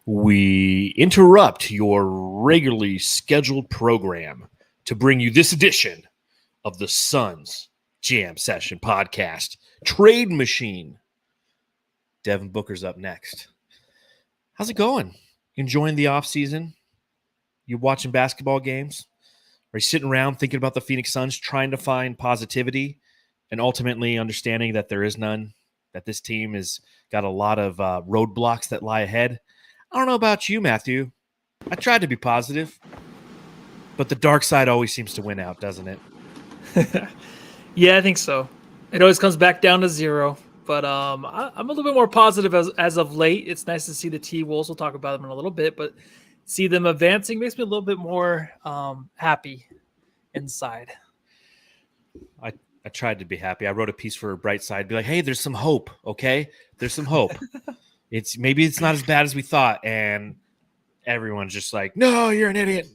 We interrupt your regularly scheduled program to bring you this edition of the Suns Jam Session Podcast. Trade Machine. Devin Booker's up next. How's it going? Enjoying the offseason? You watching basketball games? Are you sitting around thinking about the Phoenix Suns, trying to find positivity and ultimately understanding that there is none, that this team has got a lot of roadblocks that lie ahead? I don't know about you, Matthew. I tried to be positive, but the dark side always seems to win out, doesn't it? Yeah, I think so. It always comes back down to zero. But I'm a little bit more positive as of late. It's nice to see the T-Wolves. We'll talk about them in a little bit, but see them advancing makes me a little bit more happy inside. I tried to be happy. I wrote a piece for Brightside, be like, hey, there's some hope, okay? There's some hope. Maybe it's not as bad as we thought. And everyone's just like, no, you're an idiot.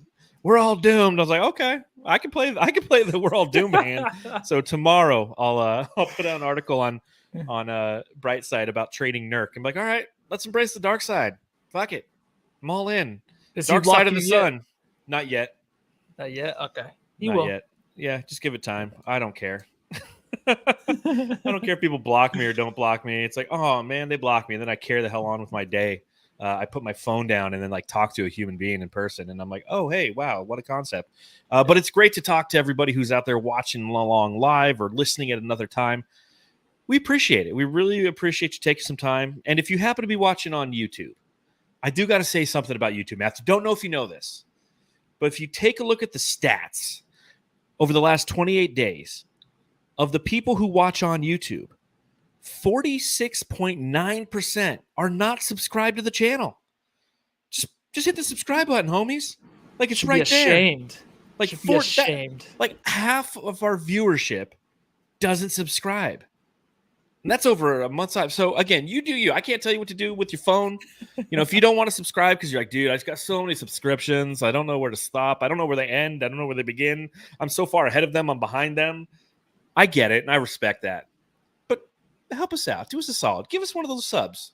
We're all doomed. I was like, okay, I can play the we're all doomed hand. So tomorrow I'll put out an article on Brightside about trading Nurk. I'm like, all right, let's embrace the dark side. Fuck it. I'm all in. Dark side of the sun. Not yet. Not yet? Okay. Not yet. Yeah, just give it time. I don't care. I don't care if people block me or don't block me. It's like, oh man, they block me, and then I carry the hell on with my day. I put my phone down and then talk to a human being in person, and I'm like, oh hey, wow, what a concept. But it's great to talk to everybody who's out there watching along live or listening at another time. We appreciate it. We really appreciate you taking some time. And if you happen to be watching on YouTube, I do got to say something about YouTube, Matthew. Don't know if you know this, but if you take a look at the stats over the last 28 days, of the people who watch on YouTube, 46.9% are not subscribed to the channel. Just hit the subscribe button, homies. Like it's right there. Ashamed. Like ashamed. Like half of our viewership doesn't subscribe. And that's over a month's time. So again, you do you. I can't tell you what to do with your phone. If you don't want to subscribe because you're like, dude, I just got so many subscriptions. I don't know where to stop. I don't know where they end. I don't know where they begin. I'm so far ahead of them. I'm behind them. I get it, and I respect that. But help us out. Do us a solid. Give us one of those subs.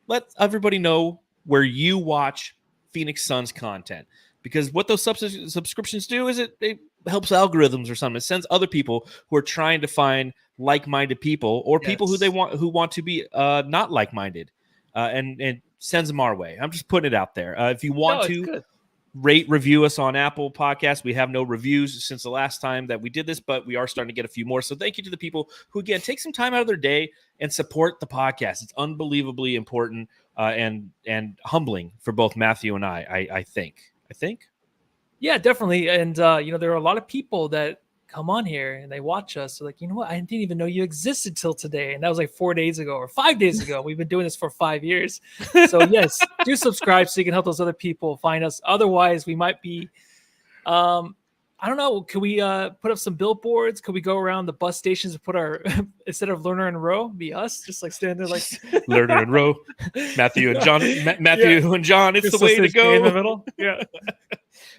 Let everybody know where you watch Phoenix Suns content. Because what those subscriptions do is it helps algorithms or something. It sends other people who are trying to find like-minded people or people who want to be not like-minded, and sends them our way. I'm just putting it out there. If you want to rate, review us on Apple Podcasts. We have no reviews since the last time that we did this, but we are starting to get a few more. So thank you to the people who, again, take some time out of their day and support the podcast. It's unbelievably important and humbling for both Matthew and I think. Yeah, definitely. And, there are a lot of people that come on here and they watch us. They're like, you know what? I didn't even know you existed till today. And that was like 4 days ago or 5 days ago. We've been doing this for 5 years. So yes, do subscribe so you can help those other people find us. Otherwise, we might be, I don't know. Could we put up some billboards? Could we go around the bus stations and put our, instead of Lerner and Rowe, be us? Just like standing there like Lerner and Rowe, Matthew and John, and John. It's just the way to go. In the middle. Yeah.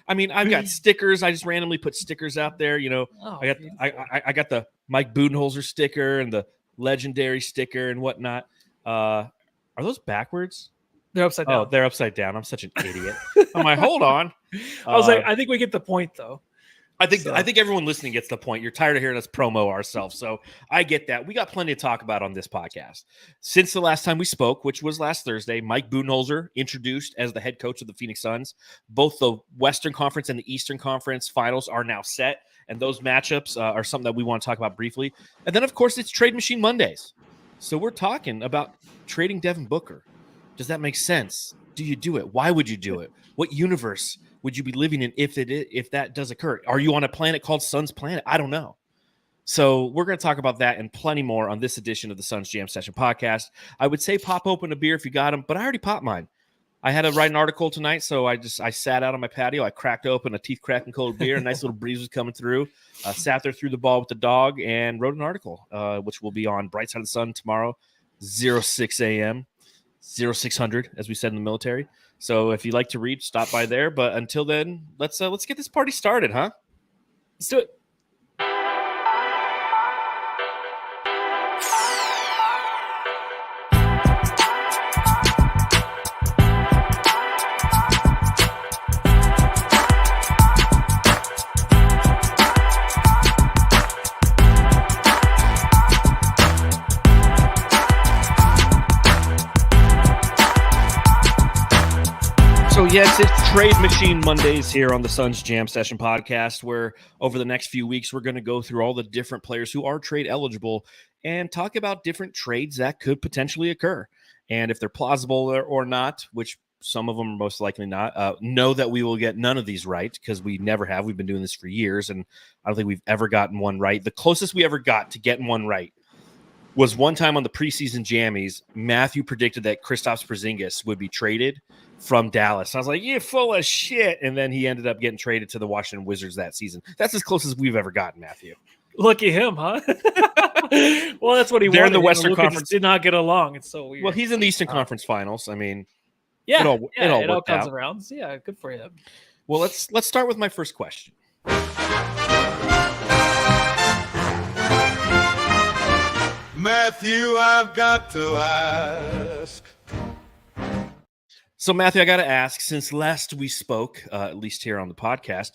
I mean, I've got stickers. I just randomly put stickers out there. I got the Mike Budenholzer sticker and the legendary sticker and whatnot. Are those backwards? They're upside down. Oh, they're upside down. I'm such an idiot. I'm like, hold on. I was like, I think we get the point though. I think everyone listening gets the point. You're tired of hearing us promo ourselves. So I get that. We got plenty to talk about on this podcast. Since the last time we spoke, which was last Thursday, Mike Budenholzer introduced as the head coach of the Phoenix Suns. Both the Western Conference and the Eastern Conference finals are now set. And those matchups are something that we want to talk about briefly. And then, of course, it's Trade Machine Mondays. So we're talking about trading Devin Booker. Does that make sense? Do you do it? Why would you do it? What universe would you be living in if that does occur? Are you on a planet called Suns Planet? I don't know. So we're going to talk about that and plenty more on this edition of the Suns Jam Session podcast. I would say pop open a beer if you got them, but I already popped mine. I had to write an article tonight, so I sat out on my patio. I cracked open a teeth-cracking cold beer. A nice little breeze was coming through. Sat there, threw the ball with the dog, and wrote an article, which will be on Bright Side of the Sun tomorrow, 06 a.m., 0600, as we said in the military. So if you like to read, stop by there. But until then, let's get this party started, huh? Let's do it. So yes, it's Trade Machine Mondays here on the Suns Jam Session podcast, where over the next few weeks, we're going to go through all the different players who are trade eligible and talk about different trades that could potentially occur. And if they're plausible or not, which some of them are most likely not, know that we will get none of these right because we never have. We've been doing this for years, and I don't think we've ever gotten one right. The closest we ever got to getting one right was one time on the preseason jammies. Matthew predicted that Kristaps Porzingis would be traded from Dallas. I was like, you're full of shit. And then he ended up getting traded to the Washington Wizards that season. That's as close as we've ever gotten, Matthew. Lucky him, huh? Well, that's what he wanted. They're in the Western Conference. Did not get along. It's so weird. Well, he's in the Eastern Conference Finals. I mean, it all comes out. around. So yeah, good for him. Well, let's start with my first question. Matthew, I've got to ask. So, Matthew, I got to ask, since last we spoke, at least here on the podcast,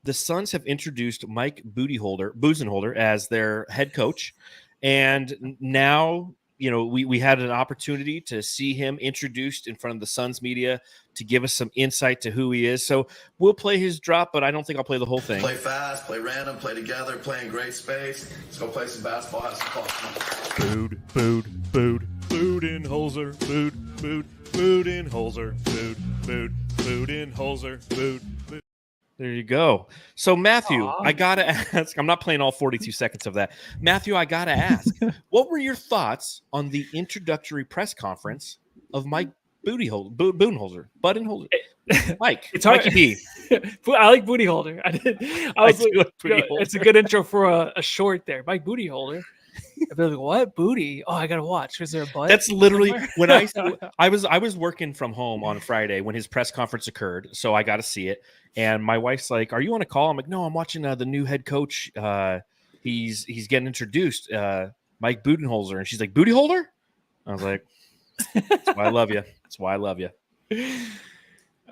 the Suns have introduced Mike Budenholzer as their head coach. And now, you know, we had an opportunity to see him introduced in front of the Suns media to give us some insight to who he is. So we'll play his drop, but I don't think I'll play the whole thing. Play fast, play random, play together, play in great space. Let's go play some basketball, have some fun. Budenholzer, Budenholzer, Budenholzer. There you go. So, Matthew, I got to ask, I'm not playing all 42 seconds of that. Matthew, I got to ask, what were your thoughts on the introductory press conference of Mike Budenholzer? Mike. It's hard. Mikey B. I like Budenholzer. It's a good intro for a short there. Mike Budenholzer. I'd be like, what? Booty? Oh, I gotta watch. Is there a butt? That's literally when I was working from home on Friday when his press conference occurred, so I got to see it. And my wife's like, "Are you on a call?" I'm like, "No, I'm watching the new head coach. He's getting introduced, Mike Budenholzer." And she's like, "Booty holder?" I was like, "That's why I love you. That's why I love you."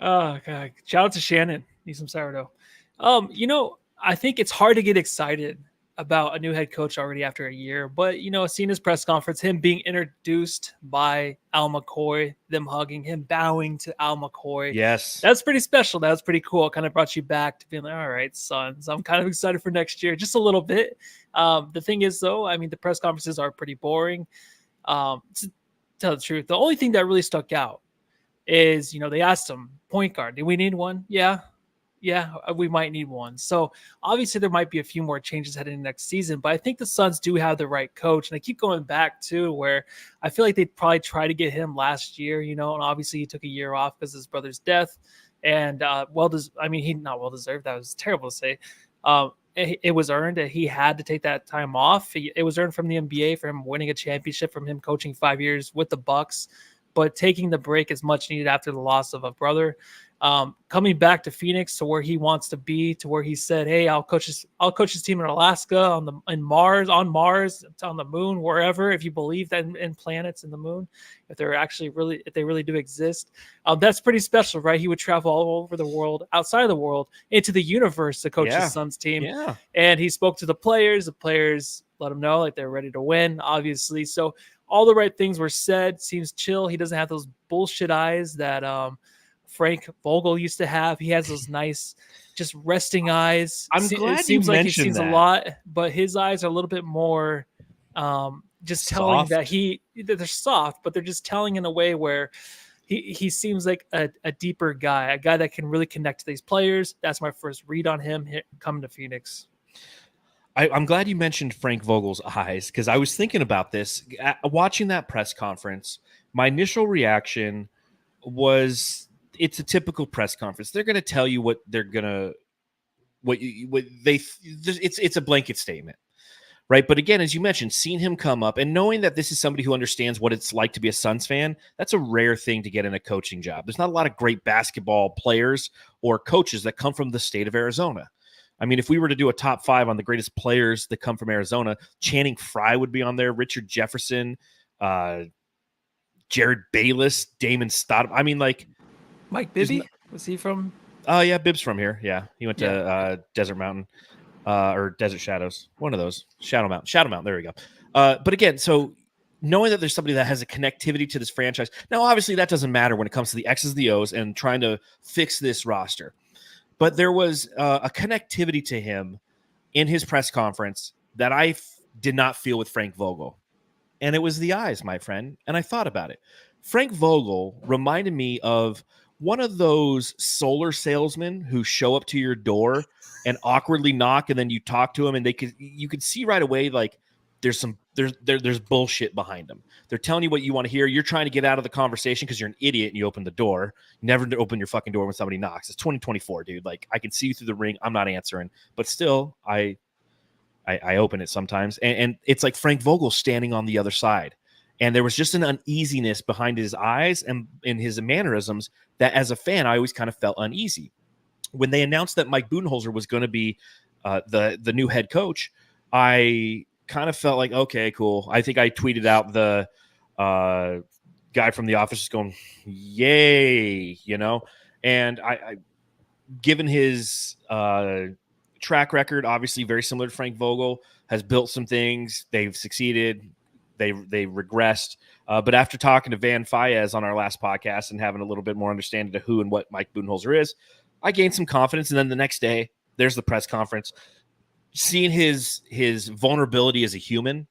Oh God! Shout out to Shannon. Need some sourdough. I think it's hard to get excited about a new head coach already after a year, but seeing his press conference, him being introduced by Al McCoy, them hugging him, bowing to Al McCoy. Yes. That's pretty special. That was pretty cool. It kind of brought you back to being like, all right, Suns, I'm kind of excited for next year, just a little bit. The thing is, though, I mean, the press conferences are pretty boring. To tell the truth, the only thing that really stuck out is, they asked him, point guard, do we need one? Yeah, we might need one. So obviously there might be a few more changes heading into next season, but I think the Suns do have the right coach. And I keep going back to where I feel like they probably tried to get him last year, and obviously he took a year off because of his brother's death. And not well deserved. That was terrible to say. It was earned. He had to take that time off. It was earned from the NBA for him winning a championship, from him coaching 5 years with the Bucks. But taking the break is much needed after the loss of a brother. Coming back to Phoenix, to where he wants to be, to where he said, "Hey, I'll coach his team in Alaska, on Mars, on the moon, wherever. If you believe that in planets and the moon, if they really do exist, that's pretty special, right? He would travel all over the world, outside of the world, into the universe to coach his son's team. Yeah. And he spoke to the players. The players let him know like they're ready to win, obviously. So all the right things were said. Seems chill. He doesn't have those bullshit eyes that Frank Vogel used to have. He has those nice, just resting eyes. I'm glad it seems you like he mentioned sees that. a lot, but his eyes are a little bit more just telling Soft. that they're soft, but they're just telling in a way where he seems like a deeper guy, a guy that can really connect to these players. That's my first read on him coming to Phoenix. I'm glad you mentioned Frank Vogel's eyes, because I was thinking about this. Watching that press conference, my initial reaction was, it's a typical press conference. They're going to tell you what they're going to, it's a blanket statement, right? But again, as you mentioned, seeing him come up and knowing that this is somebody who understands what it's like to be a Suns fan, that's a rare thing to get in a coaching job. There's not a lot of great basketball players or coaches that come from the state of Arizona. I mean, if we were to do a top 5 on the greatest players that come from Arizona, Channing Frye would be on there, Richard Jefferson, Jared Bayless, Damon Stott. I mean, like, Mike Bibby, was he from? Oh, yeah, Bibb's from here. Yeah, he went to Desert Mountain or Desert Shadows. One of those. Shadow Mountain. There we go. But again, so knowing that there's somebody that has a connectivity to this franchise. Now, obviously, that doesn't matter when it comes to the X's, the O's, and trying to fix this roster. But there was a connectivity to him in his press conference that I did not feel with Frank Vogel. And it was the eyes, my friend. And I thought about it. Frank Vogel reminded me of one of those solar salesmen who show up to your door and awkwardly knock, and then you talk to them, and you could see right away, like, there's bullshit behind them. They're telling you what you want to hear. You're trying to get out of the conversation because you're an idiot and you open the door. You never open your fucking door when somebody knocks. It's 2024, dude. Like, I can see you through the ring. I'm not answering, but still, I open it sometimes, and it's like Frank Vogel standing on the other side, and there was just an uneasiness behind his eyes and in his mannerisms that, as a fan, I always kind of felt uneasy. When they announced that Mike Budenholzer was going to be the new head coach, I kind of felt like, okay, cool. I think I tweeted out the guy from The Office just going, yay, and I given his track record, obviously very similar to Frank Vogel, has built some things. They've succeeded. They regressed. But after talking to Van Faez on our last podcast and having a little bit more understanding of who and what Mike Budenholzer is, I gained some confidence. And then the next day, there's the press conference. Seeing his vulnerability as a human,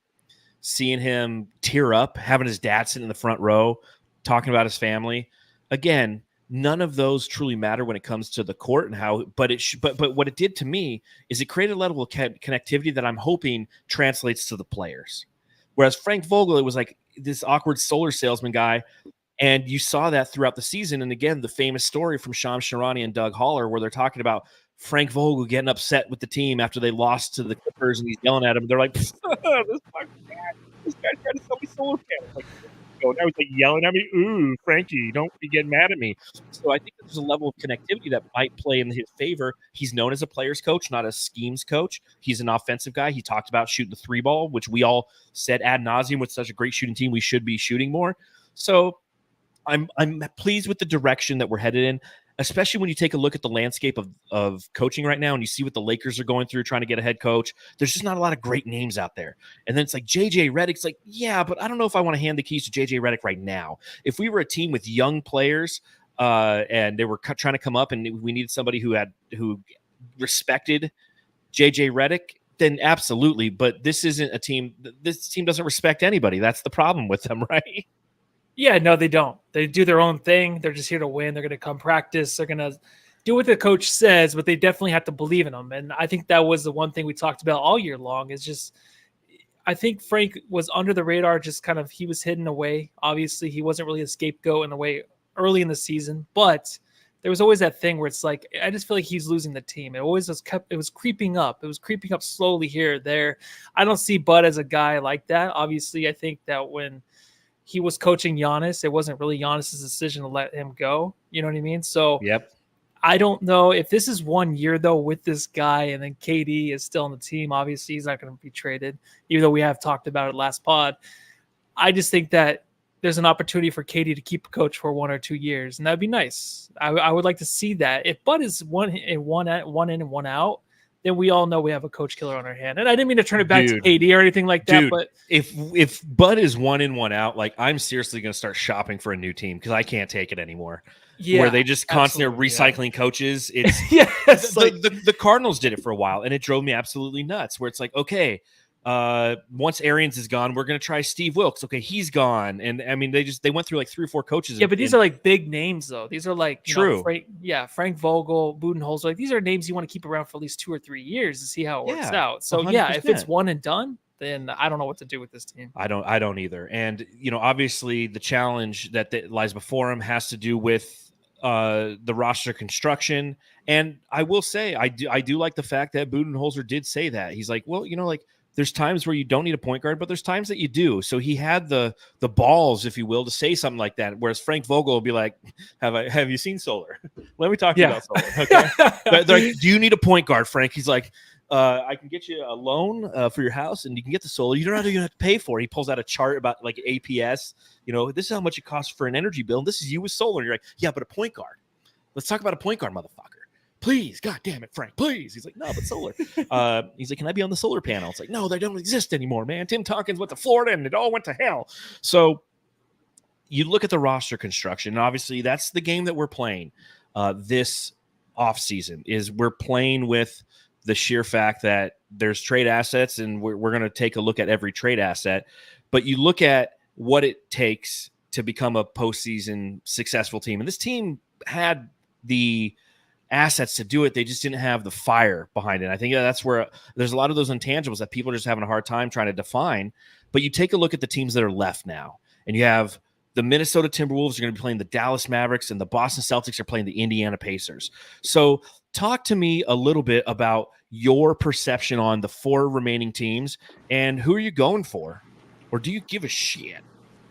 seeing him tear up, having his dad sit in the front row, talking about his family. Again, none of those truly matter when it comes to the court and how, but what it did to me is it created a level of connectivity that I'm hoping translates to the players. Whereas Frank Vogel, it was like this awkward solar salesman guy. And you saw that throughout the season. And again, the famous story from Shams Charania and Doug Haller, where they're talking about Frank Vogel getting upset with the team after they lost to the Clippers, and he's yelling at him. They're like, this guy's trying to sell me solar panels. Like, now he's like yelling at me, ooh, Frankie, don't be getting mad at me. So I think there's a level of connectivity that might play in his favor. He's known as a player's coach, not a schemes coach. He's an offensive guy. He talked about shooting the three ball, which we all said ad nauseum with such a great shooting team, we should be shooting more. So I'm pleased with the direction that we're headed in, especially when you take a look at the landscape of coaching right now and you see what the Lakers are going through trying to get a head coach. There's just not a lot of great names out there. And then it's like JJ Redick's like, yeah, but I don't know if I want to hand the keys to JJ Redick right now. If we were a team with young players and they were trying to come up and we needed somebody who respected JJ Redick, then absolutely. But this isn't a team. This team doesn't respect anybody. That's the problem with them, right? Yeah, no, they don't. They do their own thing. They're just here to win. They're going to come practice. They're going to do what the coach says, but they definitely have to believe in them. And I think that was the one thing we talked about all year long is just, I think Frank was under the radar, just kind of, he was hidden away. Obviously, he wasn't really a scapegoat in a way early in the season, but there was always that thing where it's like, I just feel like he's losing the team. It always was it was creeping up. It was creeping up slowly here or there. I don't see Bud as a guy like that. Obviously, I think that when he was coaching Giannis, it wasn't really Giannis's decision to let him go. You know what I mean? So yep. I don't know if this is 1 year though with this guy, and then KD is still on the team. Obviously, he's not going to be traded, even though we have talked about it last pod. I just think that there's an opportunity for KD to keep a coach for 1 or 2 years, and that'd be nice. I would like to see that. If Bud is one in and one out, then we all know we have a coach killer on our hand. And I didn't mean to turn it back to KD or anything like that. But if Bud is 1 in, 1 out, like I'm seriously going to start shopping for a new team because I can't take it anymore. Yeah, where they just constantly are recycling coaches. It's the Cardinals did it for a while, and it drove me absolutely nuts. Where it's like, okay, once Arians is gone, we're going to try Steve Wilkes. Okay, he's gone. And I mean, they went through like 3 or 4 coaches. Yeah, but these are like big names though. These are like true. Frank Vogel, Budenholzer. Like these are names you want to keep around for at least 2 or 3 years to see how it works out. So 100%. Yeah, if it's one and done, then I don't know what to do with this team. I don't either. And obviously the challenge that lies before him has to do with the roster construction. And I will say, I do like the fact that Budenholzer did say that. He's like, well, like there's times where you don't need a point guard, but there's times that you do. So he had the balls, if you will, to say something like that. Whereas Frank Vogel will be like, have you seen Solar? Let me talk to you about Solar. Okay. But they're like, do you need a point guard, Frank? He's like, I can get you a loan for your house and you can get the solar. You don't have to pay for it. He pulls out a chart about like APS. This is how much it costs for an energy bill. And this is you with solar. And you're like, yeah, but a point guard. Let's talk about a point guard, motherfucker. please, God damn it, Frank, please. He's like, no, but solar. He's like, can I be on the solar panel? It's like, no, they don't exist anymore, man. Tim Tompkins went to Florida and it all went to hell. So you look at the roster construction, and obviously that's the game that we're playing this offseason, is we're playing with the sheer fact that there's trade assets, and we're going to take a look at every trade asset. But you look at what it takes to become a postseason successful team. And this team had the assets to do it. They just didn't have the fire behind it. I think that's where there's a lot of those intangibles that people are just having a hard time trying to define. But you take a look at the teams that are left now, and you have the Minnesota Timberwolves are going to be playing the Dallas Mavericks, and the Boston Celtics are playing the Indiana Pacers. So talk to me a little bit about your perception on the 4 remaining teams, and who are you going for? Or do you give a shit?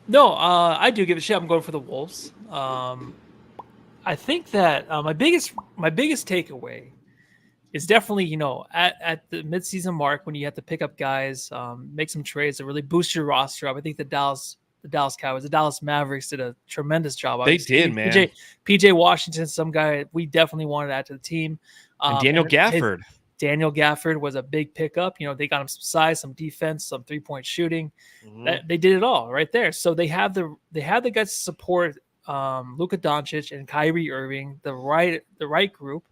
No, I do give a shit. I'm going for the Wolves. I think that my biggest takeaway is definitely, at the midseason mark when you have to pick up guys, make some trades to really boost your roster up. I think the Dallas Cowboys, the Dallas Mavericks did a tremendous job. Obviously. They did, man. PJ Washington, some guy we definitely wanted to add to the team. And Daniel Gafford. Daniel Gafford was a big pickup. They got him some size, some defense, some 3-point shooting. Mm-hmm. They did it all right there. So they have the guys to support Luka Doncic and Kyrie Irving, the right group.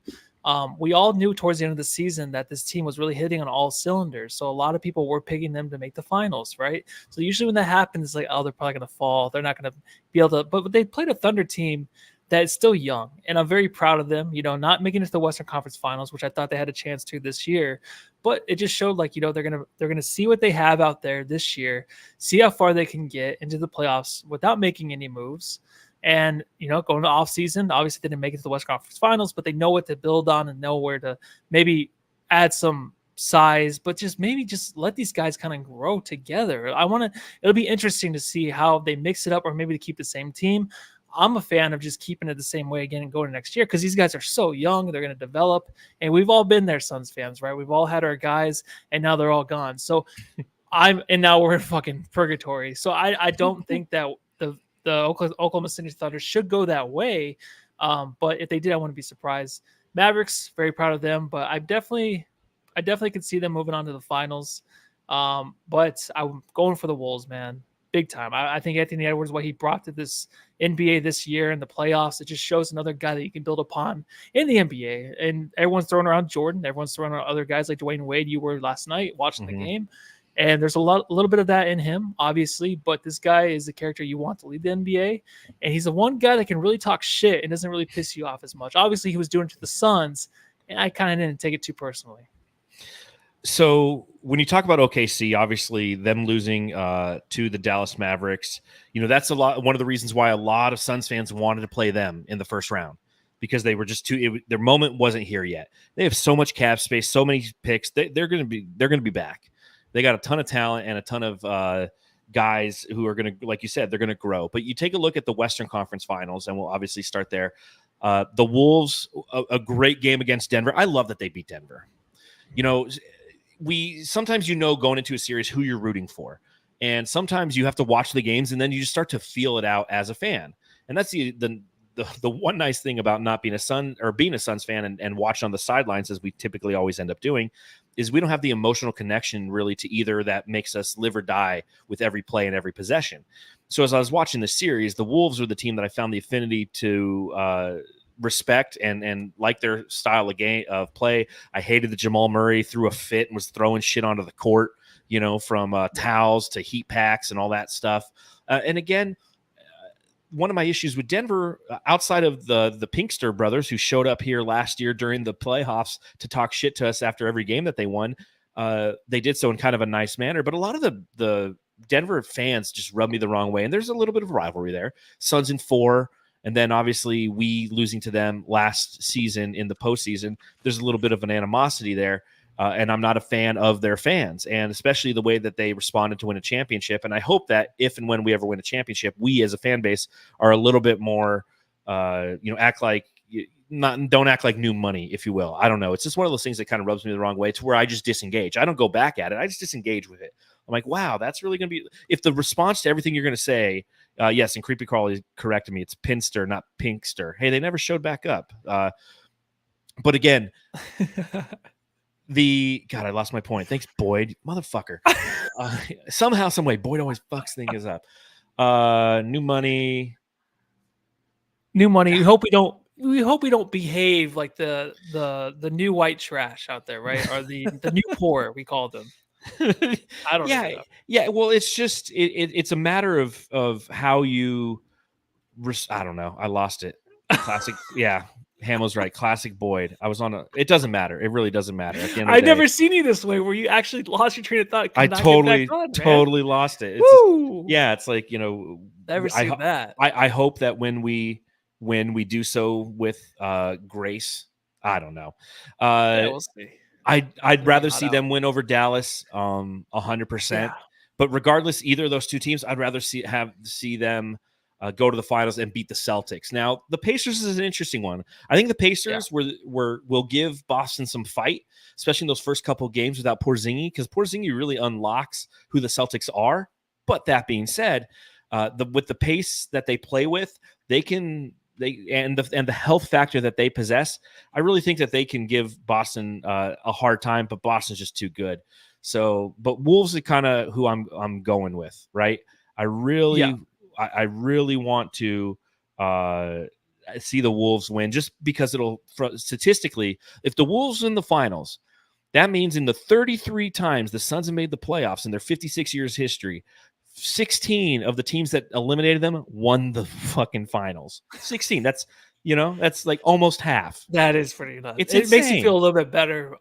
We all knew towards the end of the season that this team was really hitting on all cylinders. So a lot of people were picking them to make the finals, right? So usually when that happens, it's like, oh, they're probably going to fall. They're not going to be able to. But they played a Thunder team that is still young, and I'm very proud of them. Not making it to the Western Conference Finals, which I thought they had a chance to this year, but it just showed they're gonna see what they have out there this year, see how far they can get into the playoffs without making any moves. And, going to off season, obviously they didn't make it to the West Conference Finals, but they know what to build on and know where to maybe add some size, but just let these guys kind of grow together. It'll be interesting to see how they mix it up, or maybe to keep the same team. I'm a fan of just keeping it the same way again and going next year, because these guys are so young. They're going to develop, and we've all been there, Suns fans, right? We've all had our guys, and now they're all gone. So now we're in fucking purgatory. So I don't think that the Oklahoma City Thunder should go that way. But if they did, I wouldn't be surprised. Mavericks, very proud of them, but I definitely could see them moving on to the finals. But I'm going for the Wolves, man. Big time. I think Anthony Edwards, what he brought to this NBA this year in the playoffs, it just shows another guy that you can build upon in the NBA. And everyone's throwing around Jordan. Everyone's throwing around other guys like Dwayne Wade. You were last night watching the game. And there's a little bit of that in him, obviously. But this guy is the character you want to lead the NBA. And he's the one guy that can really talk shit and doesn't really piss you off as much. Obviously, he was doing it to the Suns, and I kind of didn't take it too personally. So when you talk about OKC, obviously them losing to the Dallas Mavericks, that's one of the reasons why a lot of Suns fans wanted to play them in the first round, because they were just their moment wasn't here yet. They have so much cap space, so many picks. They're going to be back. They got a ton of talent and a ton of guys who are going to, like you said, they're going to grow. But you take a look at the Western Conference Finals, and we'll obviously start there. The Wolves, a great game against Denver. I love that they beat Denver. We sometimes going into a series who you're rooting for, and sometimes you have to watch the games, and then you just start to feel it out as a fan. And that's the one nice thing about not being a Suns fan and watching on the sidelines, as we typically always end up doing, is we don't have the emotional connection really to either that makes us live or die with every play and every possession. So as I was watching the series, the Wolves are the team that I found the affinity to respect and like their style of play. I hated that Jamal Murray threw a fit and was throwing shit onto the court, from towels to heat packs and all that stuff. And again, one of my issues with Denver, outside of the Pinkster brothers who showed up here last year during the playoffs to talk shit to us after every game that they won, they did so in kind of a nice manner. But a lot of the Denver fans just rubbed me the wrong way, and there's a little bit of rivalry there. Suns in 4. And then obviously we losing to them last season in the postseason, there's a little bit of an animosity there. And I'm not a fan of their fans, and especially the way that they responded to win a championship. And I hope that if and when we ever win a championship, we as a fan base are a little bit more, don't act like new money, if you will. I don't know. It's just one of those things that kind of rubs me the wrong way, to where I just disengage. I don't go back at it. I just disengage with it. I'm like, wow, that's really going to be, if the response to everything you're going to say, yes, and Creepy Crawly corrected me, it's Pinster, not Pinkster. Hey, they never showed back up. But again, God, I lost my point. Thanks, Boyd, motherfucker. Somehow, some way, Boyd always fucks things up. New money. New money. We hope we don't behave like the new white trash out there, right? Or the new poor, we call them. I don't know. Yeah. Well, it's just it's a matter of how you. I don't know. I lost it. Classic. Yeah. Hamo's right. Classic Boyd. I was on a. It doesn't matter. It really doesn't matter. At the end of the day, never seen you this way, where you actually lost your train of thought. I totally lost it. It's Woo! It's like, you know. Never seen that. I hope that when we do so with grace, I don't know. We'll see. I'd rather see them win over Dallas, 100%. But regardless, either of those two teams, I'd rather see them go to the finals and beat the Celtics. Now, the Pacers is an interesting one. I think the Pacers will give Boston some fight, especially in those first couple of games without Porzingis, because Porzingis really unlocks who the Celtics are. But that being said, with the pace that they play with, and the health factor that they possess, I really think that they can give Boston a hard time. But Boston's just too good. So, but Wolves is kind of who I'm going with, right? I really want to see the Wolves win, just because statistically, if the Wolves win the finals, that means in the 33 times the Suns have made the playoffs in their 56 years history, 16 of the teams that eliminated them won the fucking finals. 16. That's like almost half. That is pretty nuts. It makes you feel a little bit better.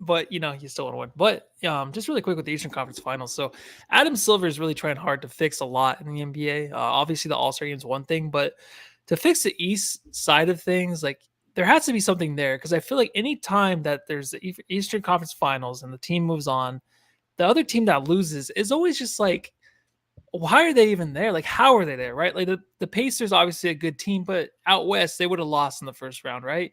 But you still want to win. But just really quick with the Eastern Conference Finals. So Adam Silver is really trying hard to fix a lot in the NBA. Obviously, the All-Star game is one thing, but to fix the East side of things, like there has to be something there, because I feel like any time that there's the Eastern Conference Finals and the team moves on, the other team that loses is always just like, why are they even there? Like, how are they there, right? Like the Pacers, obviously a good team, but out West, they would have lost in the first round, right?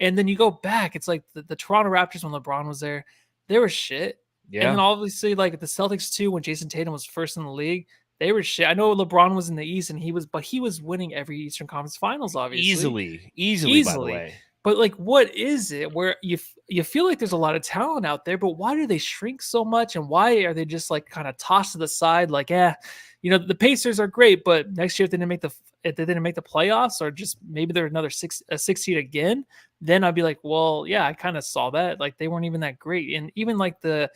And then you go back, it's like the Toronto Raptors when LeBron was there, they were shit. Yeah. And then obviously like the Celtics too, when Jason Tatum was first in the league, they were shit. I know LeBron was in the East and he was winning every Eastern Conference Finals, obviously. Easily. By the way. But like, what is it where you feel like there's a lot of talent out there, but why do they shrink so much? And why are they just like kind of tossed to the side? Like, the Pacers are great, but next year if they didn't make the playoffs, or just maybe they're another six seed again, then I'd be like, well, yeah, I kind of saw that. Like they weren't even that great. And even like the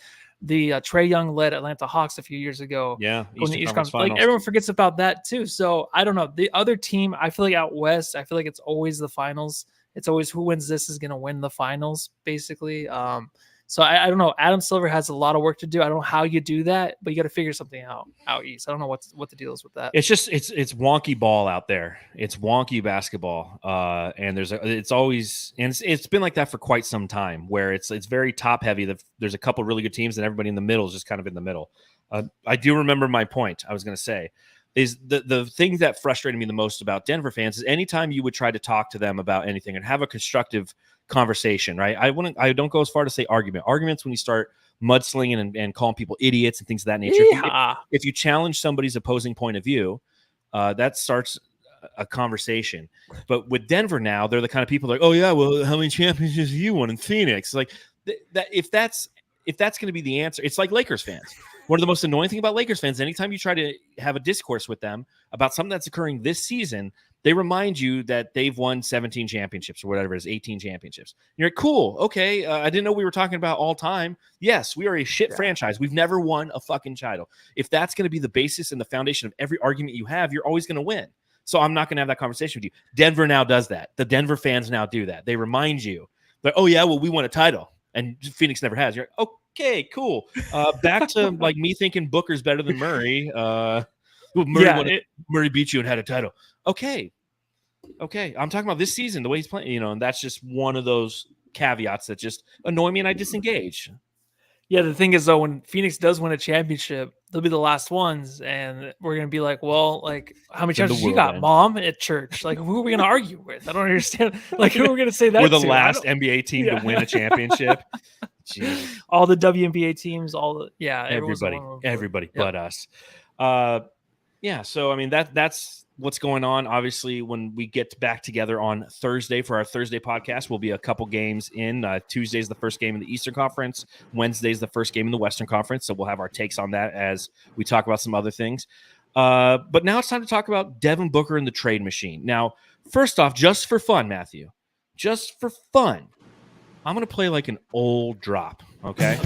Trae Young led Atlanta Hawks a few years ago. Yeah. Like everyone forgets about that too. So I don't know. The other team, I feel like out West, I feel like it's always the finals. It's always who wins this is going to win the finals, basically. So I don't know. Adam Silver has a lot of work to do. I don't know how you do that, but you got to figure something out East. I don't know what the deal is with that. It's just it's wonky ball out there. It's wonky basketball, and it's been like that for quite some time, where it's very top heavy. There's a couple really good teams, and everybody in the middle is just kind of in the middle. I do remember my point. I was going to say is the thing that frustrated me the most about Denver fans is anytime you would try to talk to them about anything and have a constructive conversation, right? I don't go as far to say arguments when you start mudslinging and calling people idiots and things of that nature. If you challenge somebody's opposing point of view, that starts a conversation. But with Denver now, they're the kind of people like, oh yeah, well, how many championships have you won in Phoenix? Like that if that's going to be the answer, it's like Lakers fans. One of the most annoying thing about Lakers fans, anytime you try to have a discourse with them about something that's occurring this season, they remind you that they've won 17 championships or whatever it is, 18 championships. You're like, cool. Okay. I didn't know we were talking about all time. Yes, we are a shit franchise. We've never won a fucking title. If that's going to be the basis and the foundation of every argument you have, you're always going to win. So I'm not going to have that conversation with you. Denver now does that. The Denver fans now do that. They remind you that, oh yeah, well, we won a title and Phoenix never has. You're like, okay, cool. Back to like me thinking Booker's better than Murray. Murray beat you and had a title. Okay. I'm talking about this season, the way he's playing, and that's just one of those caveats that just annoy me and I disengage. Yeah, the thing is though, when Phoenix does win a championship, they'll be the last ones, and we're gonna be like, well, like how many championships you got, Mom, at church? Like who are we gonna argue with? I don't understand. Like who are we gonna say that? We're the last NBA team to win a championship. Jeez. All the WNBA teams, everybody but us. Yeah, so I mean that's what's going on. Obviously, when we get back together on Thursday for our Thursday podcast, we'll be a couple games in. Tuesday's the first game in the Eastern Conference. Wednesday's the first game in the Western Conference. So we'll have our takes on that as we talk about some other things. But now it's time to talk about Devin Booker and the trade machine. Now, first off, just for fun, Matthew, just for fun, I'm going to play like an old drop, okay?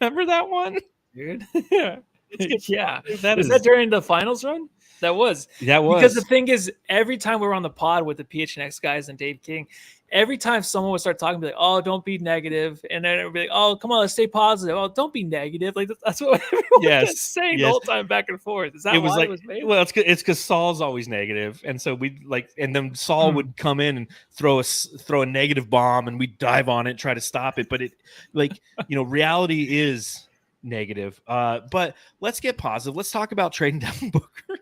Remember that one? Dude. Yeah. That Was that during the finals run? That was. Because the thing is, every time we were on the pod with the PHNX guys and Dave King, every time someone would start talking, be like, "Oh, don't be negative," and then it would be like, "Oh, come on, let's stay positive." Oh, don't be negative. Like that's what everyone was saying the whole time, back and forth. Is that it was why like, it was made? Well, it's because Saul's always negative, and so we like, and then Saul would come in and throw a negative bomb, and we dive on it, try to stop it, but it, like, reality is negative. But let's get positive. Let's talk about trading Devin Booker.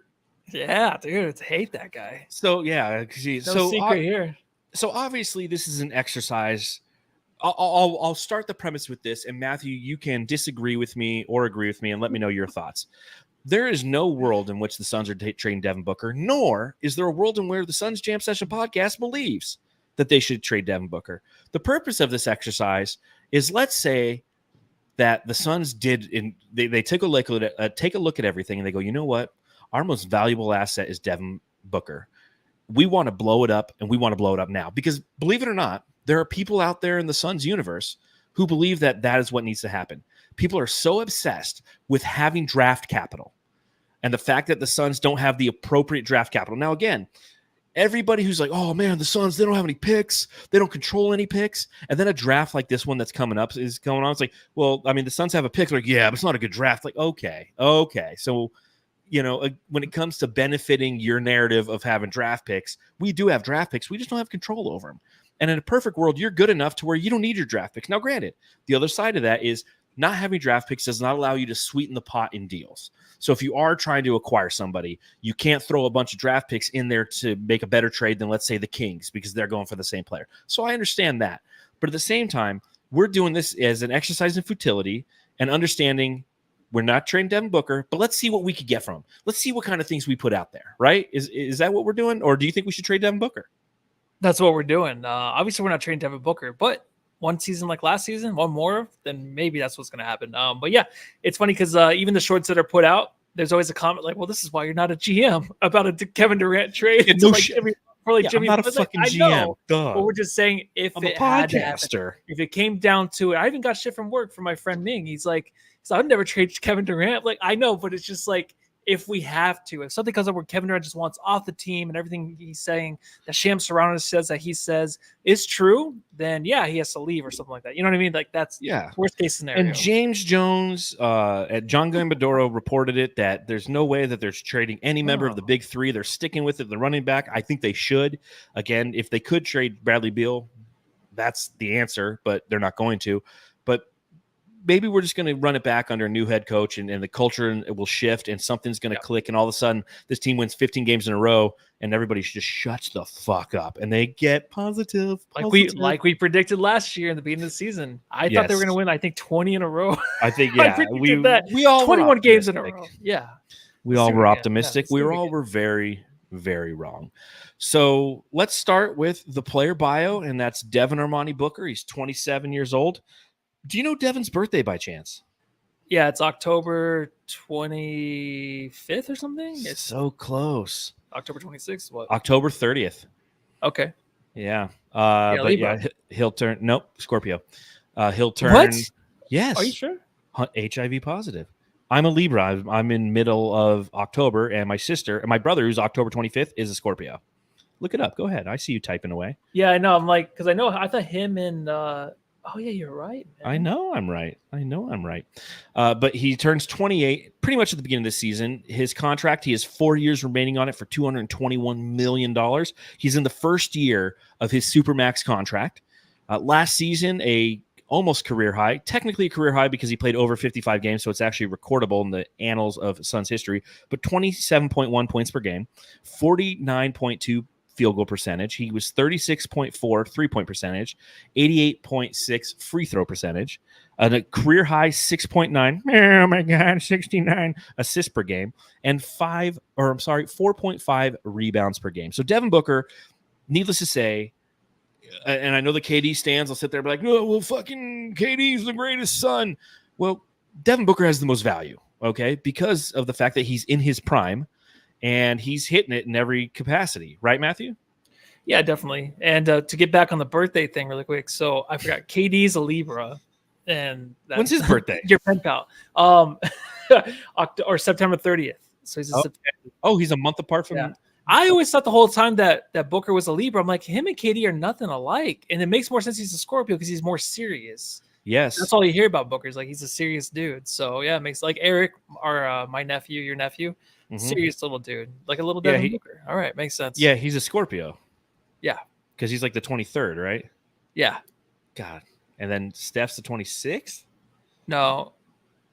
Yeah, dude, I hate that guy. So yeah, No secret here. So obviously, this is an exercise. I'll start the premise with this, and Matthew, you can disagree with me or agree with me, and let me know your thoughts. There is no world in which the Suns are trading Devin Booker, nor is there a world in where the Suns Jam Session podcast believes that they should trade Devin Booker. The purpose of this exercise is, let's say that the Suns they took a look at everything, and they go, you know what? Our most valuable asset is Devin Booker. We want to blow it up, and we want to blow it up now. Because believe it or not, there are people out there in the Suns universe who believe that is what needs to happen. People are so obsessed with having draft capital and the fact that the Suns don't have the appropriate draft capital. Now, again, everybody who's like, oh, man, the Suns, they don't have any picks. They don't control any picks. And then a draft like this one that's coming up is going on. It's like, well, I mean, the Suns have a pick. They're like, yeah, but it's not a good draft. Like, okay. So, when it comes to benefiting your narrative of having draft picks, we do have draft picks. We just don't have control over them. And in a perfect world, you're good enough to where you don't need your draft picks. Now, granted, the other side of that is not having draft picks does not allow you to sweeten the pot in deals. So if you are trying to acquire somebody, you can't throw a bunch of draft picks in there to make a better trade than, let's say, the Kings, because they're going for the same player. So I understand that. But at the same time, we're doing this as an exercise in futility and understanding we're not trading Devin Booker, but let's see what we could get from him. Let's see what kind of things we put out there, right? Is that what we're doing? Or do you think we should trade Devin Booker? That's what we're doing. Obviously, we're not trading Devin Booker, but one season like last season, one more, then maybe that's what's going to happen. But yeah, it's funny because even the shorts that are put out, there's always a comment like, well, this is why you're not a GM about a Kevin Durant trade. I'm not a fucking GM. Duh. But we're just saying if I'm it a podcaster. Happen, if it came down to it, I even got shit from work from my friend Ming. He's like, so I'd never trade Kevin Durant. Like, I know, but it's just like, if we have to, if something comes up where Kevin Durant just wants off the team and everything he's saying that Shams Serrano says that he says is true, then yeah, he has to leave or something like that. You know what I mean? Like that's worst case scenario. And James Jones at John Gambadoro reported it that there's no way that they're trading any member of the big three. They're sticking with it. The running back, I think they should. Again, if they could trade Bradley Beal, that's the answer, but they're not going to. But maybe we're just going to run it back under a new head coach and the culture and it will shift and something's going to click. And all of a sudden this team wins 15 games in a row and everybody just shuts the fuck up and they get positive. Like we predicted last year in the beginning of the season. I thought they were going to win, I think 20 in a row. I think, we all 21 games in a row. Yeah. We all were optimistic. We were very, very wrong. So let's start with the player bio, and that's Devin Armani Booker. He's 27 years old. Do you know Devin's birthday by chance? Yeah, it's October 25th or something. It's so close. October 26th? What? October 30th. Okay. Yeah. He'll turn Scorpio. He'll turn What? Yes. Are you sure? HIV positive. I'm a Libra. I'm in middle of October, and my brother, who's October 25th, is a Scorpio. Look it up. Go ahead. I see you typing away. Yeah, I know. I'm like, because I thought him and oh yeah, you're right, man. I know I'm right. But he turns 28 pretty much at the beginning of the season. His contract, he has 4 years remaining on it for $221 million. He's in the first year of his Supermax contract. Last season, almost career high, technically a career high because he played over 55 games, so it's actually recordable in the annals of Suns history, but 27.1 points per game, 49.2 field goal percentage. He was 36.4 3-point percentage, 88.6 free throw percentage. A career high 6.9. Oh my God, 69 assists per game, and 4.5 rebounds per game. So Devin Booker, needless to say, and I know the KD stands will sit there and be like, no, well, fucking KD's the greatest son. Well, Devin Booker has the most value, okay, because of the fact that he's in his prime and he's hitting it in every capacity. Right, Matthew? Yeah, definitely. And to get back on the birthday thing really quick. So I forgot KD's a Libra. And that's, when's his birthday? Your pen pal. Or September 30th. So he's September. Oh, he's a month apart from. Yeah. I always thought the whole time that Booker was a Libra. I'm like, him and KD are nothing alike. And it makes more sense he's a Scorpio because he's more serious. Yes. That's all you hear about Booker is like he's a serious dude. So yeah, it makes like Eric or my nephew, your nephew, serious little dude. Like a little Devin Booker. All right, makes sense. Yeah, he's a Scorpio. Yeah. Because he's like the 23rd, right? Yeah. God. And then Steph's the 26th? No.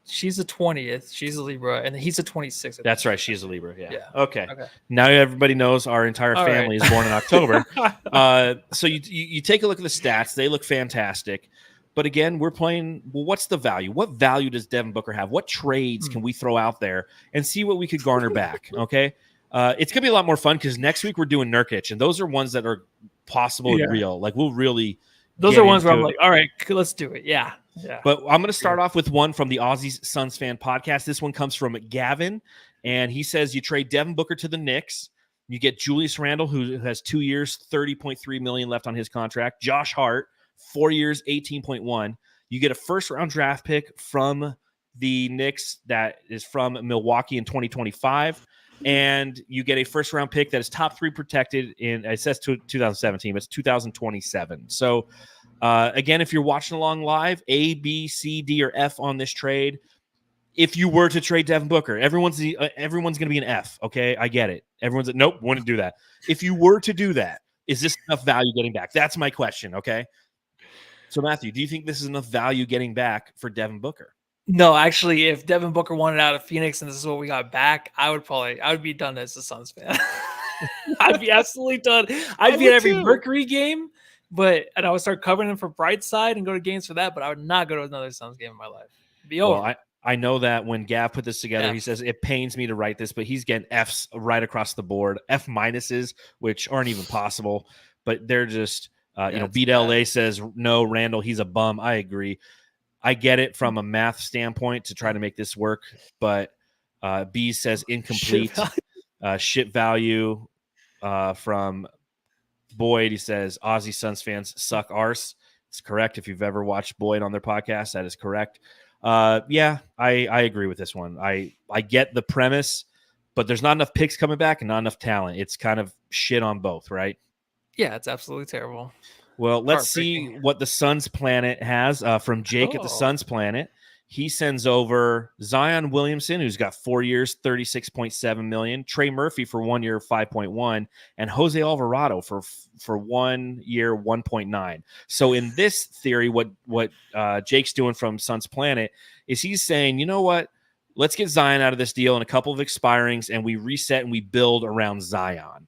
She's the 20th. She's a Libra, and he's a 26th. That's right. She's a Libra. Yeah. Yeah. Okay. Now everybody knows our entire family is born in October. So you take a look at the stats. They look fantastic. But again, we're playing, well, what's the value? What value does Devin Booker have? What trades can we throw out there and see what we could garner back? Okay. It's going to be a lot more fun because next week we're doing Nurkic, and those are ones that are possible and real. Like we'll really. Those are ones where I'm like, all right, let's do it. Yeah. Yeah. But I'm going to start off with one from the Aussies Suns fan podcast. This one comes from Gavin, and he says you trade Devin Booker to the Knicks. You get Julius Randle, who has 2 years, $30.3 million left on his contract. Josh Hart, 4 years, 18.1. You get a first-round draft pick from the Knicks that is from Milwaukee in 2025. And you get a first-round pick that is top 3 protected in, it says 2017, but it's 2027. So, again, if you're watching along live, A, B, C, D, or F on this trade. If you were to trade Devin Booker, everyone's going to be an F, okay? I get it. Everyone's like, nope, wouldn't do that. If you were to do that, is this enough value getting back? That's my question, okay? So, Matthew, do you think this is enough value getting back for Devin Booker? No, actually, if Devin Booker wanted out of Phoenix and this is what we got back, I would be done as a Suns fan. I'd be absolutely done. I'd be at every Mercury game, and I would start covering them for Brightside and go to games for that, but I would not go to another Suns game in my life. It'd be over. Well, I know that when Gav put this together, he says it pains me to write this, but he's getting Fs right across the board, F minuses, which aren't even possible, but they're just, Beat LA says, no, Randall, he's a bum. I agree. I get it from a math standpoint to try to make this work, but B says incomplete. Shit value from Boyd. He says Aussie Suns fans suck arse. It's correct. If you've ever watched Boyd on their podcast, that is correct. I agree with this one. I get the premise, but there's not enough picks coming back and not enough talent. It's kind of shit on both, right? Yeah, it's absolutely terrible. Well, let's see what the Suns Planet has from Jake at the Suns Planet. He sends over Zion Williamson, who's got 4 years, $36.7 million. Trey Murphy for 1 year, 5.1, and Jose Alvarado for 1 year, 1.9. So in this theory, what Jake's doing from Suns Planet is he's saying, you know what? Let's get Zion out of this deal and a couple of expirings, and we reset and we build around Zion.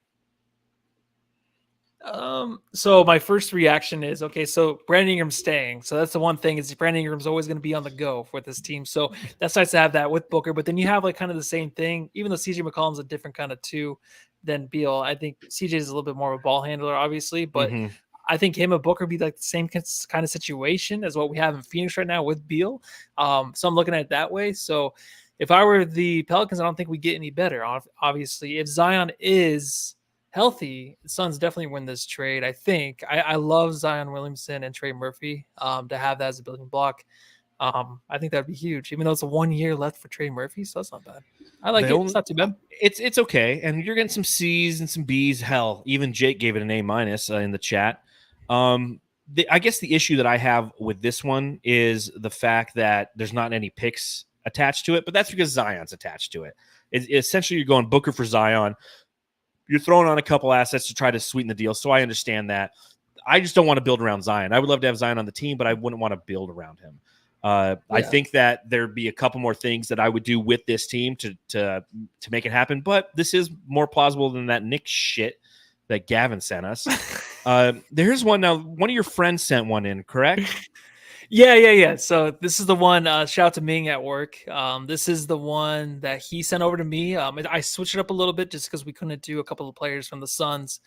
So my first reaction is, okay, so Brandon Ingram's staying. So that's the one thing is Brandon Ingram's always going to be on the go with this team. So that's nice to have that with Booker, but then you have like kind of the same thing, even though CJ McCollum's a different kind of two than Beal. I think CJ is a little bit more of a ball handler, obviously, but I think him and Booker be like the same kind of situation as what we have in Phoenix right now with Beal. So I'm looking at it that way. So if I were the Pelicans, I don't think we get any better. Obviously, if Zion is healthy, the Suns definitely win this trade. I think I love Zion Williamson and Trey Murphy to have that as a building block. I think that'd be huge, even though it's a 1 year left for Trey Murphy, so that's not bad. I like it. It's not too bad. It's okay, and you're getting some C's and some B's. Hell, even Jake gave it an A- in the chat. I guess the issue that I have with this one is the fact that there's not any picks attached to it, but that's because Zion's attached to it. Essentially, you're going Booker for Zion. You're throwing on a couple assets to try to sweeten the deal, so I understand that. I just don't want to build around Zion. I would love to have Zion on the team, but I wouldn't want to build around him. I think that there'd be a couple more things that I would do with this team to make it happen, but this is more plausible than that Nick shit that Gavin sent us. There's one now. One of your friends sent one in, correct? Yeah. So this is the one. Shout out to Ming at work. This is the one that he sent over to me. I switched it up a little bit just because we couldn't do a couple of players from the Suns.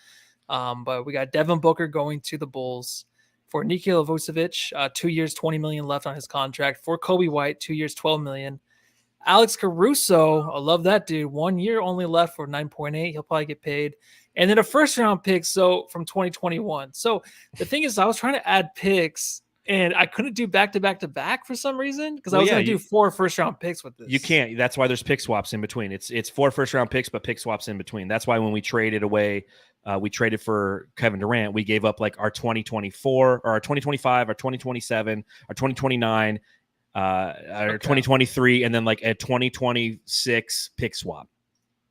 But we got Devin Booker going to the Bulls for Nikola Vucevic, 2 years, $20 million left on his contract. For Kobe White, 2 years, $12 million. Alex Caruso, I love that dude. 1 year only left for 9.8. He'll probably get paid. And then a first round pick, so from 2021. So the thing is, I was trying to add picks, and I couldn't do back to back to back for some reason because I was going to do 4 first round picks with this. You can't. That's why there's pick swaps in between. It's 4 first round picks, but pick swaps in between. That's why when we traded away, we traded for Kevin Durant, we gave up like our 2024 or our 2025, our 2027, our 2029. Our 2023 and then like a 2026 pick swap.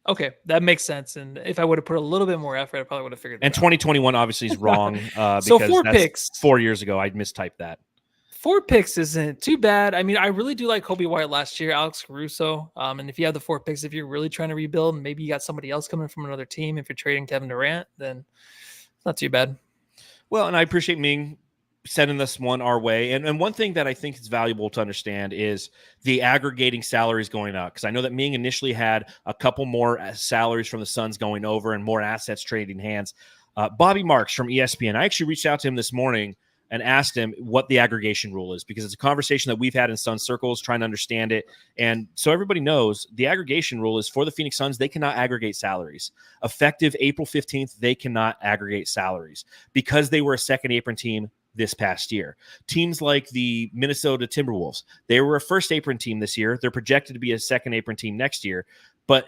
Okay, that makes sense. And if I would have put a little bit more effort, I probably would have figured it out. And 2021 obviously is wrong because so 4 picks. 4 years ago. I mistyped that. 4 picks isn't too bad. I mean, I really do like Kobe White last year, Alex Caruso. And if you have the 4 picks, if you're really trying to rebuild, and maybe you got somebody else coming from another team, if you're trading Kevin Durant, then it's not too bad. Well, and I appreciate Ming sending this one our way. And one thing that I think is valuable to understand is the aggregating salaries going up. Because I know that Ming initially had a couple more salaries from the Suns going over and more assets trading hands. Bobby Marks from ESPN, I actually reached out to him this morning and asked him what the aggregation rule is, because it's a conversation that we've had in Sun circles trying to understand it. And so everybody knows the aggregation rule is for the Phoenix Suns. They cannot aggregate salaries. Effective April 15th, they cannot aggregate salaries because they were a second apron team this past year. Teams like the Minnesota Timberwolves, they were a first apron team this year. They're projected to be a second apron team next year, but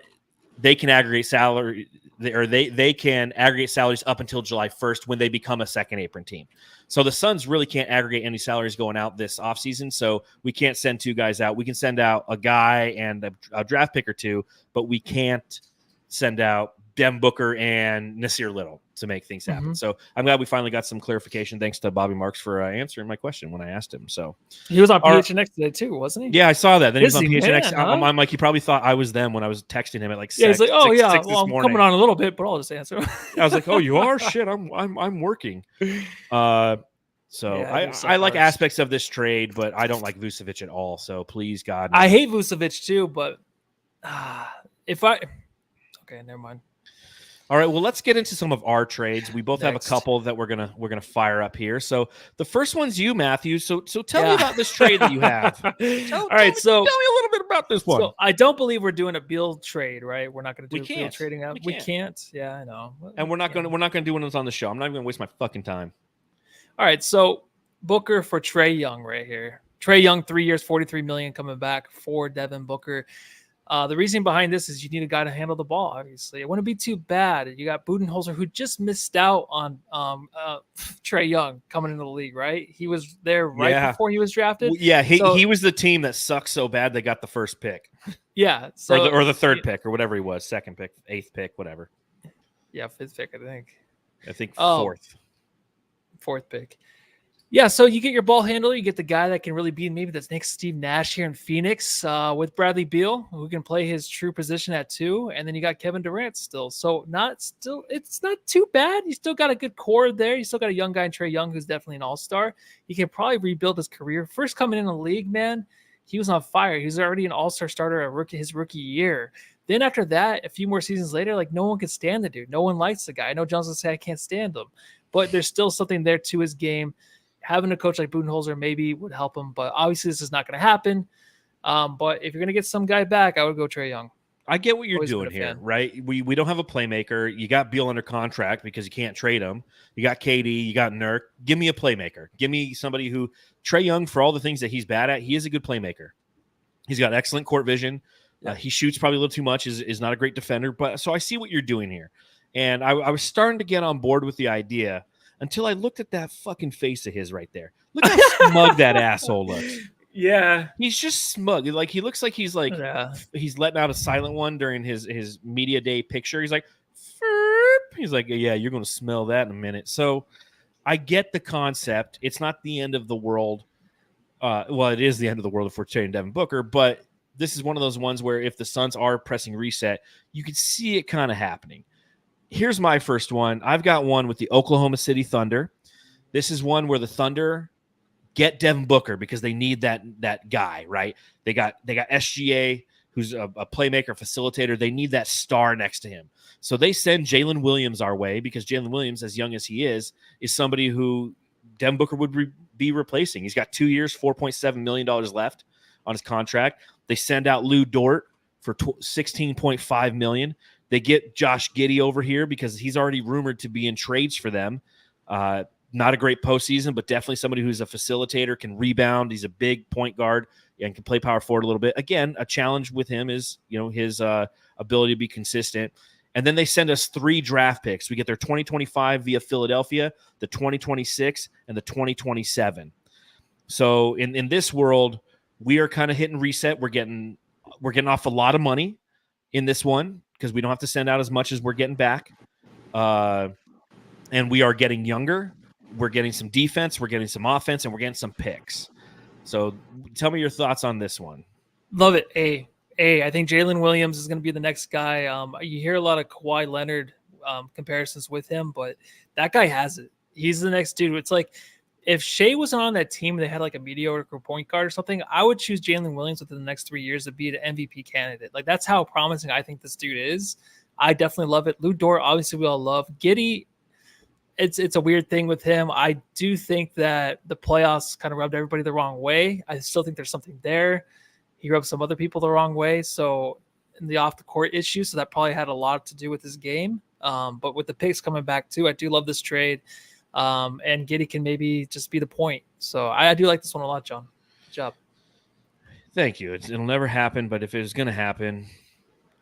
they can aggregate salary, or they can aggregate salaries up until July 1st when they become a second apron team. So the Suns really can't aggregate any salaries going out this offseason. So we can't send 2 guys out. We can send out a guy and a draft pick or 2, but we can't send out Devin Booker and Nasir Little to make things happen. Mm-hmm. So I'm glad we finally got some clarification. Thanks to Bobby Marks for answering my question when I asked him. So he was on PHNX today too, wasn't he? Yeah, I saw that. Then he was on PHNX. Huh? I'm like, he probably thought I was them when I was texting him at like 6. Yeah, he's like, oh yeah, six well, I'm coming on a little bit, but I'll just answer. I was like, oh, you are? Shit, I'm working. So yeah, I like aspects of this trade, but I don't like Vucevic at all. So please, God, no. I hate Vucevic too, but okay, never mind. All right, well, let's get into some of our trades. We both have a couple that we're gonna fire up here. So the first one's you, Matthew. So tell me about this trade that you have. Tell me a little bit about this one. So I don't believe we're doing a build trade, right? We're not going to do build trading out. We can't. Yeah, I know. And we're not gonna do one that's on the show. I'm not even gonna waste my fucking time. All right, so Booker for Trae Young right here. Trae Young, 3 years, $43 million coming back for Devin Booker. The reason behind this is you need a guy to handle the ball, obviously. It wouldn't be too bad. You got Budenholzer, who just missed out on Trae Young coming into the league, right? He was there before he was drafted. Well, yeah, he was the team that sucked so bad they got the first pick. Yeah. Or the third pick, or whatever he was, second pick, 8th pick, whatever. Yeah, 5th pick, I think. 4th. 4th pick. Yeah, so you get your ball handler, you get the guy that can really be maybe that's next Steve Nash here in Phoenix with Bradley Beal, who can play his true position at 2, and then you got Kevin Durant still. So it's not too bad. You still got a good core there. You still got a young guy in Trae Young who's definitely an all-star. He can probably rebuild his career. First coming in the league, man, he was on fire. He was already an all-star starter at his rookie year. Then after that, a few more seasons later, like no one could stand the dude. No one likes the guy. I know Johnson say I can't stand him, but there's still something there to his game. Having a coach like Budenholzer maybe would help him, but obviously this is not going to happen. But if you're going to get some guy back, I would go Trae Young. I get what you're doing here, right? We don't have a playmaker. You got Beal under contract because you can't trade him. You got KD, you got Nurk. Give me a playmaker. Give me somebody who Trae Young, for all the things that he's bad at, he is a good playmaker. He's got excellent court vision. Yeah. He shoots probably a little too much, is not a great defender. But so I see what you're doing here. And I was starting to get on board with the idea until I looked at that fucking face of his right there. Look how smug that asshole looks. Yeah. He's just smug. Like he looks like he's he's letting out a silent one during his media day picture. He's like, Ferp. He's like, yeah, you're going to smell that in a minute. So I get the concept. It's not the end of the world. Well, it is the end of the world if we're trading Devin Booker, but this is one of those ones where if the Suns are pressing reset, you could see it kind of happening. Here's my first one. I've got one with the Oklahoma City Thunder. This is one where the Thunder get Devin Booker because they need that guy, right? They got SGA, who's a playmaker, facilitator. They need that star next to him. So they send Jalen Williams our way because Jalen Williams, as young as he is somebody who Devin Booker would be replacing. He's got 2 years, $4.7 million left on his contract. They send out Lou Dort for $16.5 million. They get Josh Giddey over here because he's already rumored to be in trades for them. Not a great postseason, but definitely somebody who's a facilitator, can rebound. He's a big point guard and can play power forward a little bit. Again, a challenge with him is, his ability to be consistent. And then they send us 3 draft picks. We get their 2025 via Philadelphia, the 2026, and the 2027. So in this world, we are kind of hitting reset. We're getting off a lot of money in this one because we don't have to send out as much as we're getting back. And we are getting younger. We're getting some defense. We're getting some offense, and we're getting some picks. So tell me your thoughts on this one. Love it. I think Jalen Williams is going to be the next guy. You hear a lot of Kawhi Leonard comparisons with him, but that guy has it. He's the next dude. It's like if Shea wasn't on that team, they had like a mediocre point guard or something, I would choose Jalen Williams within the next 3 years to be an MVP candidate. Like that's how promising I think this dude is. I definitely love it. Lou Dort, obviously we all love. Giddey, it's a weird thing with him. I do think that the playoffs kind of rubbed everybody the wrong way. I still think there's something there. He rubbed some other people the wrong way. So in the off the court issue, so that probably had a lot to do with his game. But with the picks coming back too, I do love this trade. And Giddey can maybe just be the point. So I do like this one a lot, John. Good job. Thank you. It'll never happen, but if it was going to happen,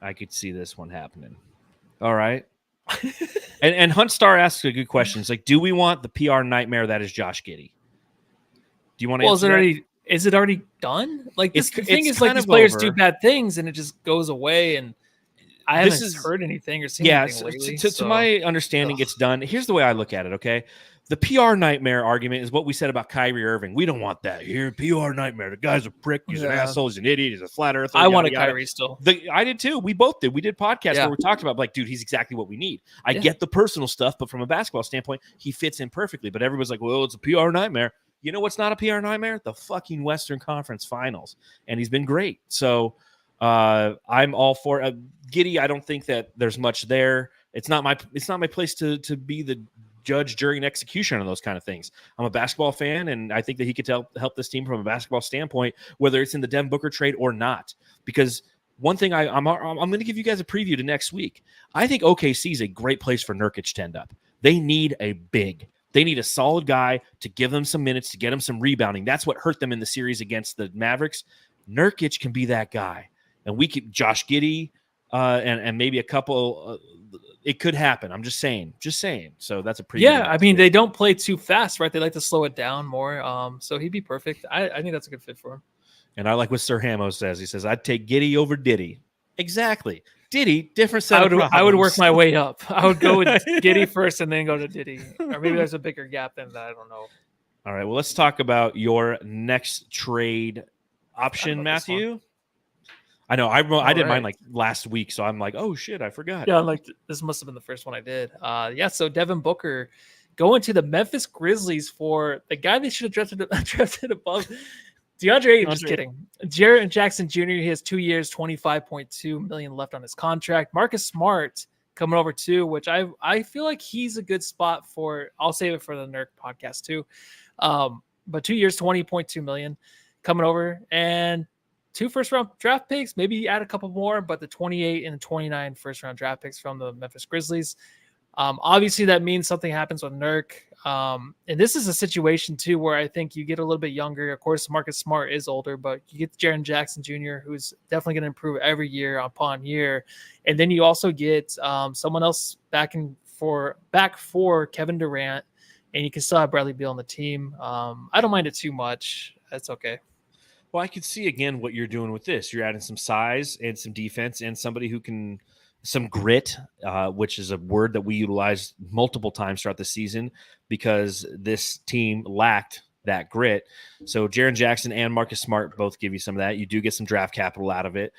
I could see this one happening. All right. and Hunt Star asks a good question. It's like, do we want the PR nightmare that is Josh Giddey? Do you want to answer that? Is it already done? Like the thing is like these players do bad things and it just goes away and I haven't heard anything or seen anything lately. To my understanding, it's done. Here's the way I look at it, okay? The PR nightmare argument is what we said about Kyrie Irving. We don't want that here. PR nightmare. The guy's a prick. He's an asshole. He's an idiot. He's a flat earther. I wanted Kyrie still. I did too. We both did. We did podcasts where we talked about, like, dude, he's exactly what we need. I get the personal stuff, but from a basketball standpoint, he fits in perfectly. But everyone's like, well, it's a PR nightmare. You know what's not a PR nightmare? The fucking Western Conference Finals. And he's been great. So I'm all for Giddey. I don't think that there's much there. It's not my place to be the judge, jury, and execution on those kind of things. I'm a basketball fan, and I think that he could help this team from a basketball standpoint, whether it's in the Devin Booker trade or not. Because one thing I'm going to give you guys a preview to next week. I think OKC is a great place for Nurkic to end up. They need a big. They need a solid guy to give them some minutes, to get them some rebounding. That's what hurt them in the series against the Mavericks. Nurkic can be that guy. And we keep Josh Giddey and maybe a couple. It could happen. I'm just saying. So that's a preview. Yeah, I mean, they don't play too fast, right? They like to slow it down more. So he'd be perfect. I think that's a good fit for him. And I like what Sir Hamo says. He says, I'd take Giddey over Diddy. Exactly. Diddy, different set of problems. I would work my way up. I would go with Giddey first and then go to Diddy. Or maybe there's a bigger gap than that. I don't know. All right. Well, let's talk about your next trade option, Matthew. I know. I did mine like last week, so I'm like, oh shit, I forgot. Yeah, like this must have been the first one I did. So Devin Booker going to the Memphis Grizzlies for the guy they should have drafted above DeAndre Ayton. Just kidding. Jaren Jackson Jr. He has 2 years, $25.2 million left on his contract. Marcus Smart coming over too, which I feel like he's a good spot for. I'll save it for the Nurk podcast too. But 2 years, $20.2 million coming over, and 2 first-round draft picks, maybe add a couple more, but the 28 and the 29 first-round draft picks from the Memphis Grizzlies. Obviously, that means something happens with Nurk. And this is a situation, too, where I think you get a little bit younger. Of course, Marcus Smart is older, but you get Jaren Jackson Jr., who's definitely going to improve every year upon year. And then you also get someone else back for Kevin Durant, and you can still have Bradley Beal on the team. I don't mind it too much. That's okay. Well, I could see again what you're doing with this. You're adding some size and some defense and somebody who can some grit, which is a word that we utilized multiple times throughout the season because this team lacked that grit. So Jaren Jackson and Marcus Smart both give you some of that. You do get some draft capital out of it.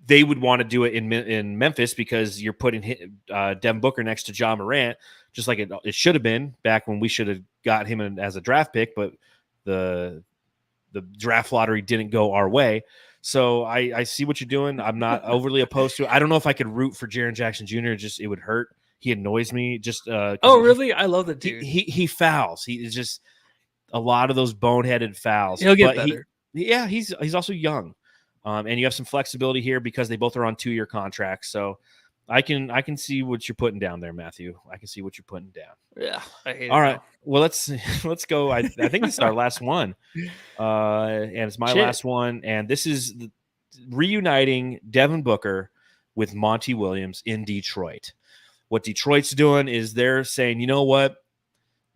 They would want to do it in Memphis because you're putting Devin Booker next to Ja Morant. just like it should have been back when we should have got him as a draft pick, but the draft lottery didn't go our way. So I see what you're doing. I'm not overly opposed to it. I don't know if I could root for Jaren Jackson Jr. It would hurt. He annoys me just. Oh, really? I love the dude. He fouls. He is just a lot of those boneheaded fouls. He'll get better. He's also young, and you have some flexibility here because they both are on 2-year contracts. So I can see what you're putting down there, Matthew. I can see what you're putting down. Yeah, I hate it. All right. Well, let's go. I think this is our last one, and it's my last one. And this is reuniting Devin Booker with Monty Williams in Detroit. What Detroit's doing is they're saying, you know what,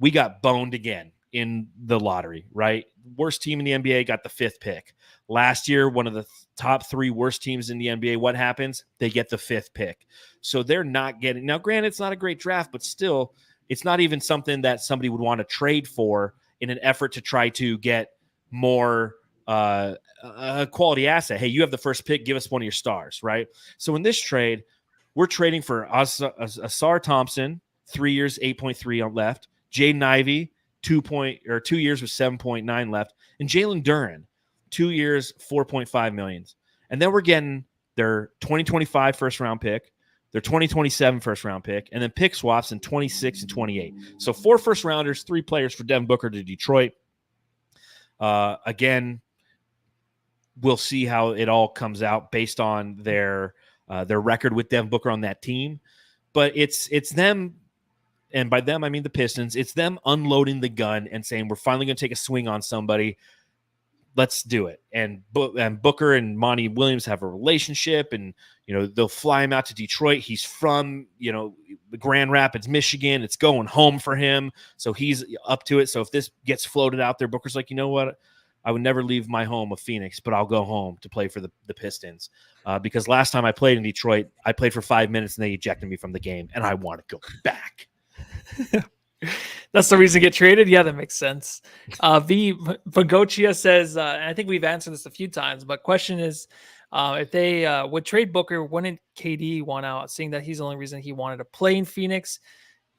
we got boned again in the lottery, right? Worst team in the NBA got the 5th pick. Last year, one of the top 3 worst teams in the NBA, what happens? They get the 5th pick. So they're not getting – now, granted, it's not a great draft, but still, it's not even something that somebody would want to trade for in an effort to try to get more a quality asset. Hey, you have the first pick. Give us one of your stars, right? So in this trade, we're trading for Asar Thompson, 3 years, 8.3 on left. Jaden Ivey, 2 years with 7.9 left. And Jalen Duren, 2 years, 4.5 million. And then we're getting their 2025 first round pick, their 2027 first round pick, and then pick swaps in 26 and 28. So 4 first rounders, 3 players for Devin Booker to Detroit. Again, we'll see how it all comes out based on their record with Devin Booker on that team. But it's them, and by them I mean the Pistons, it's them unloading the gun and saying, we're finally going to take a swing on somebody. Let's do it. And Booker and Monty Williams have a relationship, and they'll fly him out to Detroit. He's from Grand Rapids, Michigan. It's going home for him, so he's up to it. So if this gets floated out there, Booker's like, you know what? I would never leave my home of Phoenix, but I'll go home to play for the Pistons because last time I played in Detroit, I played for 5 minutes and they ejected me from the game, and I want to go back. That's the reason to get traded. Yeah, that makes sense. Vagochia says, and I think we've answered this a few times, but question is, if they would trade Booker, wouldn't KD want out, seeing that he's the only reason he wanted to play in Phoenix?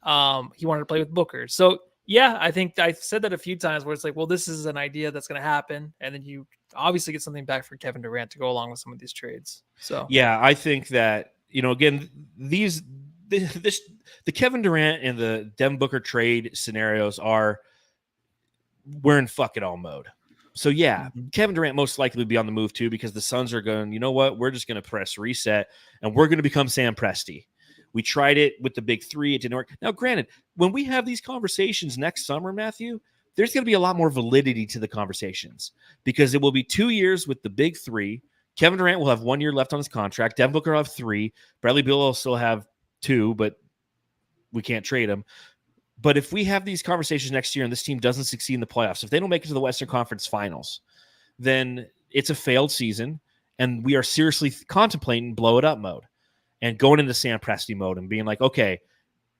He wanted to play with Booker. So, yeah, I think I've said that a few times where it's like, well, this is an idea that's going to happen. And then you obviously get something back for Kevin Durant to go along with some of these trades. So, yeah, I think that, again, the Kevin Durant and the Devin Booker trade scenarios we're in fuck it all mode. So yeah, Kevin Durant most likely will be on the move too, because the Suns are going, you know what? We're just going to press reset and we're going to become Sam Presti. We tried it with the big 3. It didn't work. Now, granted, when we have these conversations next summer, Matthew, there's going to be a lot more validity to the conversations because it will be 2 years with the big 3. Kevin Durant will have 1 year left on his contract. Devin Booker will have 3. Bradley Beal will still have 2, but we can't trade him. But if we have these conversations next year and this team doesn't succeed in the playoffs, if they don't make it to the Western Conference Finals, then it's a failed season, and we are seriously contemplating blow it up mode and going into Sam Presti mode and being like, okay,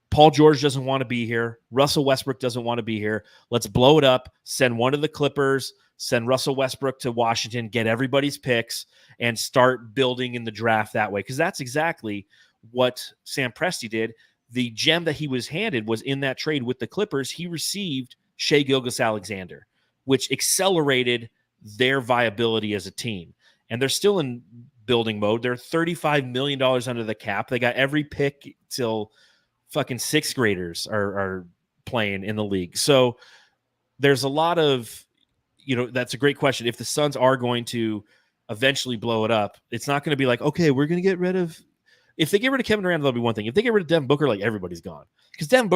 Paul George doesn't want to be here. Russell Westbrook doesn't want to be here. Let's blow it up, send one of the Clippers, send Russell Westbrook to Washington, get everybody's picks, and start building in the draft that way. Because that's exactly what Sam Presti did. The gem that he was handed was in that trade with the Clippers. He received Shai Gilgeous-Alexander, which accelerated their viability as a team. And they're still in building mode. They're $35 million under the cap. They got every pick till fucking 6th graders are playing in the league. So there's a lot of, that's a great question. If the Suns are going to eventually blow it up, it's not going to be like, okay, we're going to get rid of. If they get rid of Kevin Durant, that'll be one thing. If they get rid of Devin Booker, like everybody's gone. Because Devin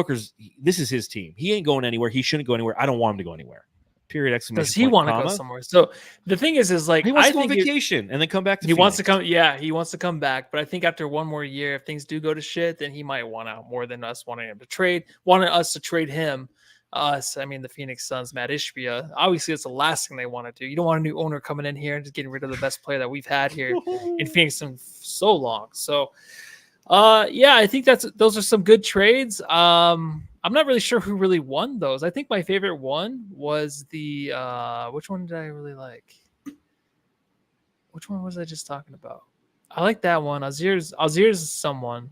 this is his team. He ain't going anywhere. He shouldn't go anywhere. I don't want him to go anywhere. Period. Exclamation. Does he want to go somewhere? So the thing is like, he wants to go on vacation and then come back to He Phoenix. wants to come. Yeah, he wants to come back. But I think after one more year, if things do go to shit, then he might want out more than us wanting us to trade him. The Phoenix Suns, Matt Ishbia. Obviously, it's the last thing they want to do. You don't want a new owner coming in here and just getting rid of the best player that we've had here in Phoenix in so long. So, I think those are some good trades. I'm not really sure who really won those. I think my favorite one was the which one did I really like? Which one was I just talking about? I like that one. Azir's someone.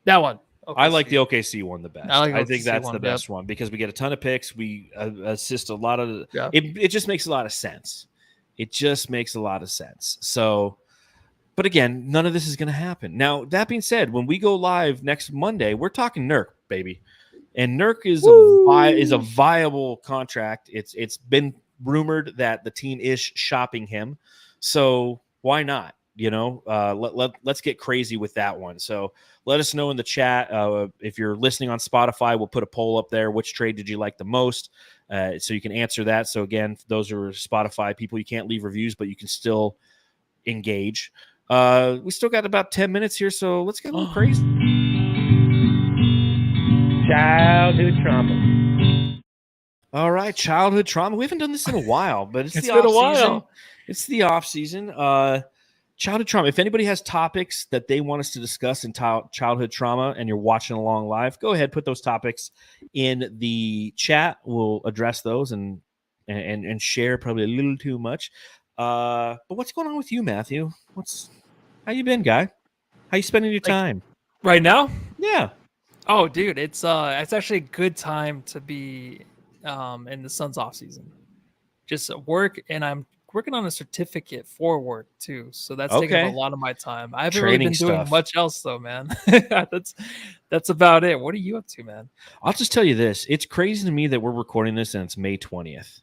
That one. I like OKC. the OKC one the best. I like I think OKC that's one, the best one because we get a ton of picks. We assist a lot of Yeah. it just makes a lot of sense. It just makes a lot of sense. So, but again, none of this is going to happen. Now, that being said, when we go live next Monday, we're talking Nurk, baby. And Nurk is a viable contract. It's been rumored that the team is shopping him. So, why not? Let's get crazy with that one. So let us know in the chat. If you're listening on Spotify, we'll put a poll up there. Which trade did you like the most? So you can answer that. So again, those are Spotify people. You can't leave reviews, but you can still engage. We still got about 10 minutes here, so let's get a little crazy. Childhood trauma. All right, childhood trauma. We haven't done this in a while, but it's the been a off season. while. It's the off season. Childhood trauma. If anybody has topics that they want us to discuss in childhood trauma and you're watching along live, go ahead, put those topics in the chat. We'll address those and share probably a little too much. But what's going on with you, Matthew? How you been, guy? How you spending your time? Right now? Yeah. Oh, dude, it's actually a good time to be in the Suns off season. Just work, and I'm working on a certificate for work too, so that's taking up a lot of my time. I haven't really been doing much else though, man. That's about it. What are you up to, man? I'll just tell you this: it's crazy to me that we're recording this and it's May 20th.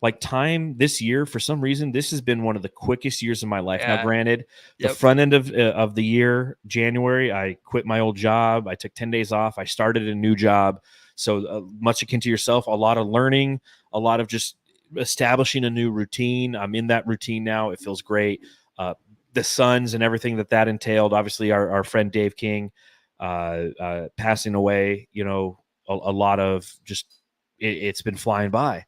Like time this year, for some reason, this has been one of the quickest years of my life. Yeah. Now, granted, the front end of the year, January, I quit my old job. I took 10 days off. I started a new job. So much akin to yourself, a lot of learning, a lot of just establishing a new routine. I'm in that routine now. It feels great. The Suns and everything that entailed. Obviously, our friend Dave King passing away. You know, a lot of just it's been flying by.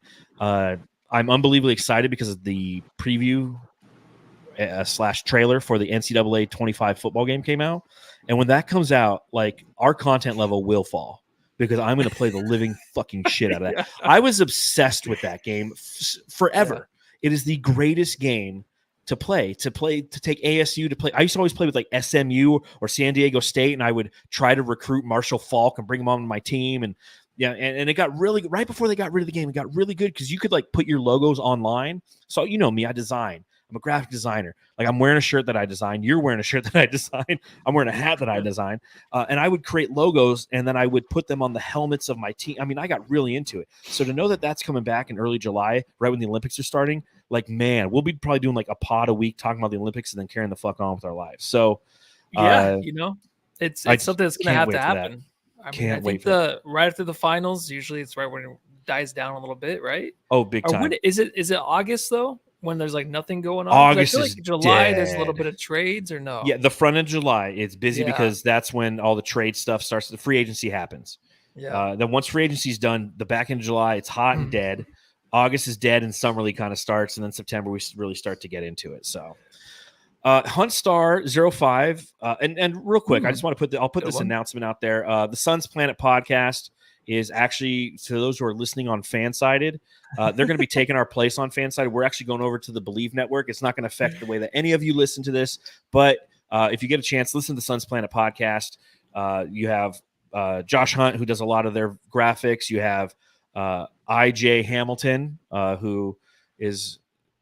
I'm unbelievably excited because of the preview / trailer for the NCAA 25 football game came out. And when that comes out, like our content level will fall because I'm going to play the living fucking shit out of that. Yeah. I was obsessed with that game forever. Yeah. It is the greatest game to take ASU to play. I used to always play with like SMU or San Diego State, and I would try to recruit Marshall Faulk and bring him on my team. And yeah, and it got really right before they got rid of the game. It got really good because you could like put your logos online. So you know me, I design. I'm a graphic designer. Like I'm wearing a shirt that I designed. You're wearing a shirt that I designed. I'm wearing a hat that I designed. And I would create logos and then I would put them on the helmets of my team. I mean, I got really into it. So to know that that's coming back in early July, right when the Olympics are starting, like, man, we'll be probably doing like a pod a week talking about the Olympics and then carrying the fuck on with our lives. So yeah, it's something that's going to have to happen. I think right after the finals, usually it's right when it dies down a little bit, right? Oh, big time. Is it August though? When there's like nothing going on? August I feel is like July, dead. There's a little bit of trades or no? Yeah, the front of July, it's busy because that's when all the trade stuff starts. The free agency happens. Yeah. Then once free agency is done, the back end of July, it's hot and dead. August is dead and summer league kind of starts. And then September, we really start to get into it. So Huntstar05. And real quick, I just want to put this announcement out there. The Suns Planet podcast is actually, to those who are listening on Fansided, they're going to be taking our place on Fansided. We're actually going over to the Believe Network. It's not going to affect the way that any of you listen to this, but if you get a chance, listen to the Suns Planet podcast. You have Josh Hunt, who does a lot of their graphics. You have IJ Hamilton, who is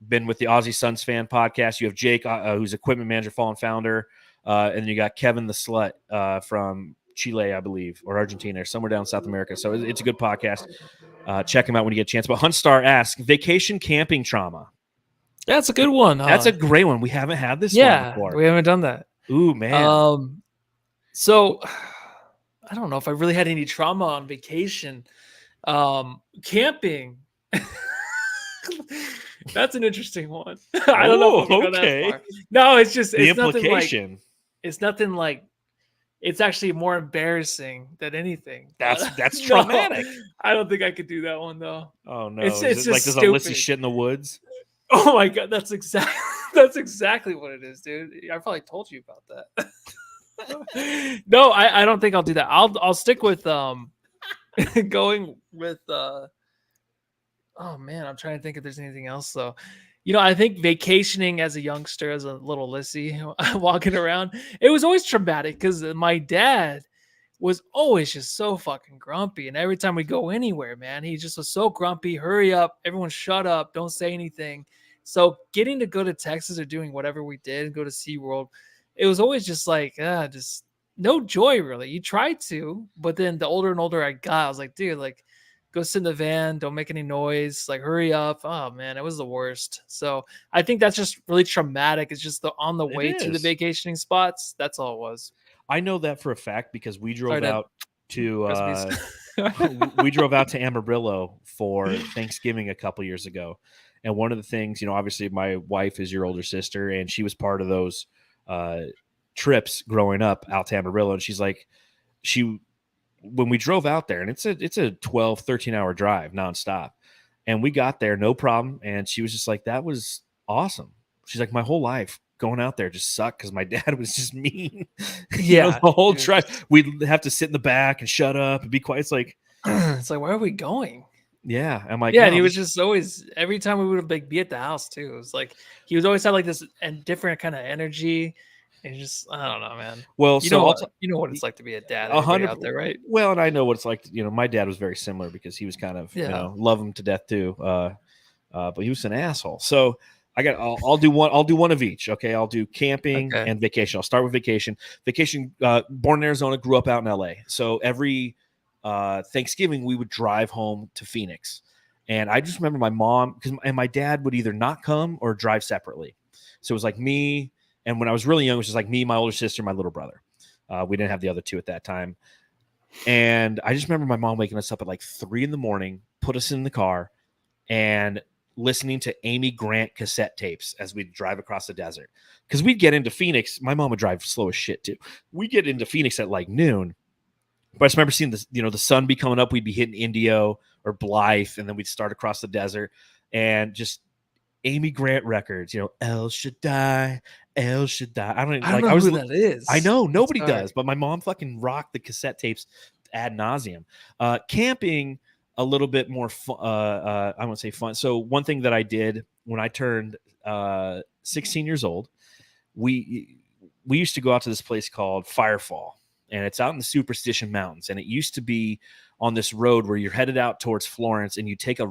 been with the Aussie Suns Fan podcast. You have Jake, who's equipment manager, fallen founder, and then you got Kevin the Slut from Chile, I believe, or Argentina, or somewhere down South America. So it's a good podcast. Check him out when you get a chance. But Huntstar asks, vacation camping trauma. That's a good one. That's a great one. We haven't had this one before. We haven't done that. Ooh, man. So I don't know if I really had any trauma on vacation. Camping. That's an interesting one. I don't know if we'll go that far. No, it's just the implication. It's nothing like. It's actually more embarrassing than anything. That's traumatic. No, I don't think I could do that one though. Oh no! It's just like does Alyssa shit in the woods? Oh my god, that's exactly what it is, dude. I probably told you about that. No, I don't think I'll do that. I'll stick with going with oh man, I'm trying to think if there's anything else though. I think vacationing as a youngster, as a little Lissy, walking around, it was always traumatic because my dad, was always just so fucking grumpy. And every time we go anywhere, man, he just was so grumpy. Hurry up. Everyone shut up. Don't say anything. So getting to go to Texas or doing whatever we did and go to SeaWorld, it was always just like, just no joy really. You tried to, but then the older and older I got, I was like, dude, like go sit in the van. Don't make any noise. Like hurry up. Oh man, it was the worst. So I think that's just really traumatic. It's just on the way to the vacationing spots. That's all it was. I know that for a fact because we drove Dad. out to Recipes. we drove out to Amarillo for Thanksgiving a couple years ago. And one of the things, obviously my wife is your older sister, and she was part of those trips growing up out to Amarillo. And she's like, when we drove out there, and it's a 12, 13-hour drive nonstop. And we got there, no problem. And she was just like, that was awesome. She's like, my whole life going out there just sucked because my dad was just mean. Yeah. The whole drive, we'd have to sit in the back and shut up and be quiet. It's like, where are we going? Yeah. I'm like, yeah. No, and he was just always, every time we would like be at the house too, it was like, he was always have like this and different kind of energy. And just, I don't know, man. Well, you know what it's like to be a dad 100 out there, right? Well, and I know what it's like. My dad was very similar because he was kind of, love him to death too. But he was an asshole. So I'll do one of each. Okay. I'll do camping and vacation. I'll start with vacation. Born in Arizona, grew up out in LA. So every Thanksgiving we would drive home to Phoenix. And I just remember my mom and my dad would either not come or drive separately. So it was like me. And when I was really young, it was just like me, my older sister, my little brother. We didn't have the other two at that time. And I just remember my mom waking us up at like 3 a.m, put us in the car and listening to Amy Grant cassette tapes as we'd drive across the desert. Because we'd get into Phoenix. My mom would drive slow as shit too. We'd get into Phoenix at like noon. But I just remember seeing the sun be coming up. We'd be hitting Indio or Blythe, and then we'd start across the desert and just Amy Grant records, El Shaddai, El Shaddai. I don't know who that is. I know nobody does, but my mom fucking rocked the cassette tapes ad nauseum. Camping a little bit more fun. I won't say fun. So one thing that I did when I turned 16 years old, we used to go out to this place called Firefall, and it's out in the Superstition Mountains, and it used to be on this road where you're headed out towards Florence and you take a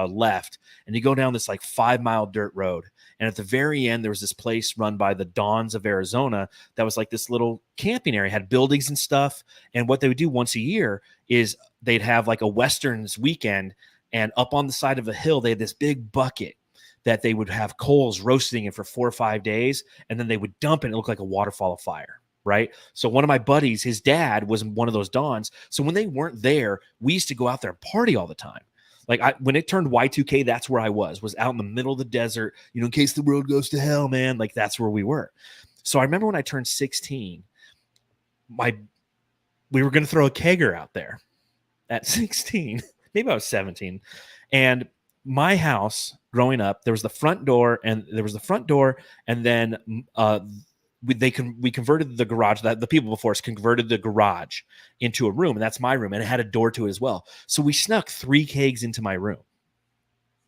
left and you go down this like 5-mile dirt road. And at the very end, there was this place run by the Dons of Arizona that was like this little camping area, had buildings and stuff. And what they would do once a year is they'd have like a Westerns weekend, and up on the side of a hill, they had this big bucket that they would have coals roasting in for 4 or 5 days. And then they would dump it and it looked like a waterfall of fire. Right. So one of my buddies, his dad was one of those Dons. So when they weren't there, we used to go out there and party all the time. Like when it turned Y2K, that's where I was out in the middle of the desert, in case the world goes to hell, man. Like that's where we were. So I remember when I turned 16, we were going to throw a kegger out there at 16. Maybe I was 17. And my house growing up, there was the front door and then we converted the garage, that the people before us converted the garage into a room, and that's my room, and it had a door to it as well. So we snuck 3 kegs into my room,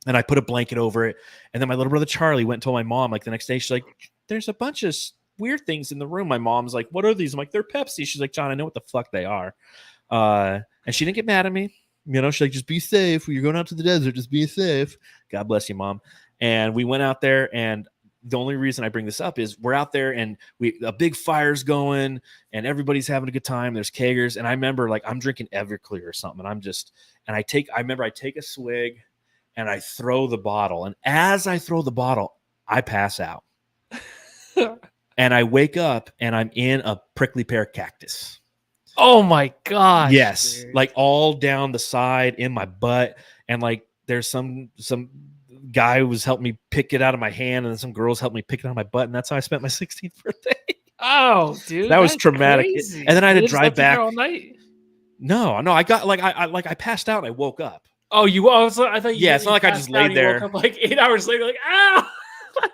and I put a blanket over it. And then my little brother Charlie went and told my mom like the next day. She's like, "There's a bunch of weird things in the room." My mom's like, "What are these?" I'm like, "They're Pepsi." She's like, "John, I know what the fuck they are," and she didn't get mad at me. She's like, "Just be safe. You're going out to the desert. Just be safe." God bless you, Mom. And we went out there, and the only reason I bring this up is we're out there and a big fire's going and everybody's having a good time. There's keggers. And I remember like I'm drinking Everclear or something. And I take a swig and I throw the bottle. And as I throw the bottle, I pass out. And I wake up and I'm in a prickly pear cactus. Oh my gosh. Yes. Dude. Like all down the side in my butt. And like there's some guy who was helping me pick it out of my hand, and then some girls helped me pick it out of my butt, and that's how I spent my 16th birthday. Oh, dude, that was traumatic. Crazy. And then I had to drive back all night. No, I got like I passed out and I woke up. Oh, you also? I thought it's not like I just laid there. Woke up like 8 hours later, like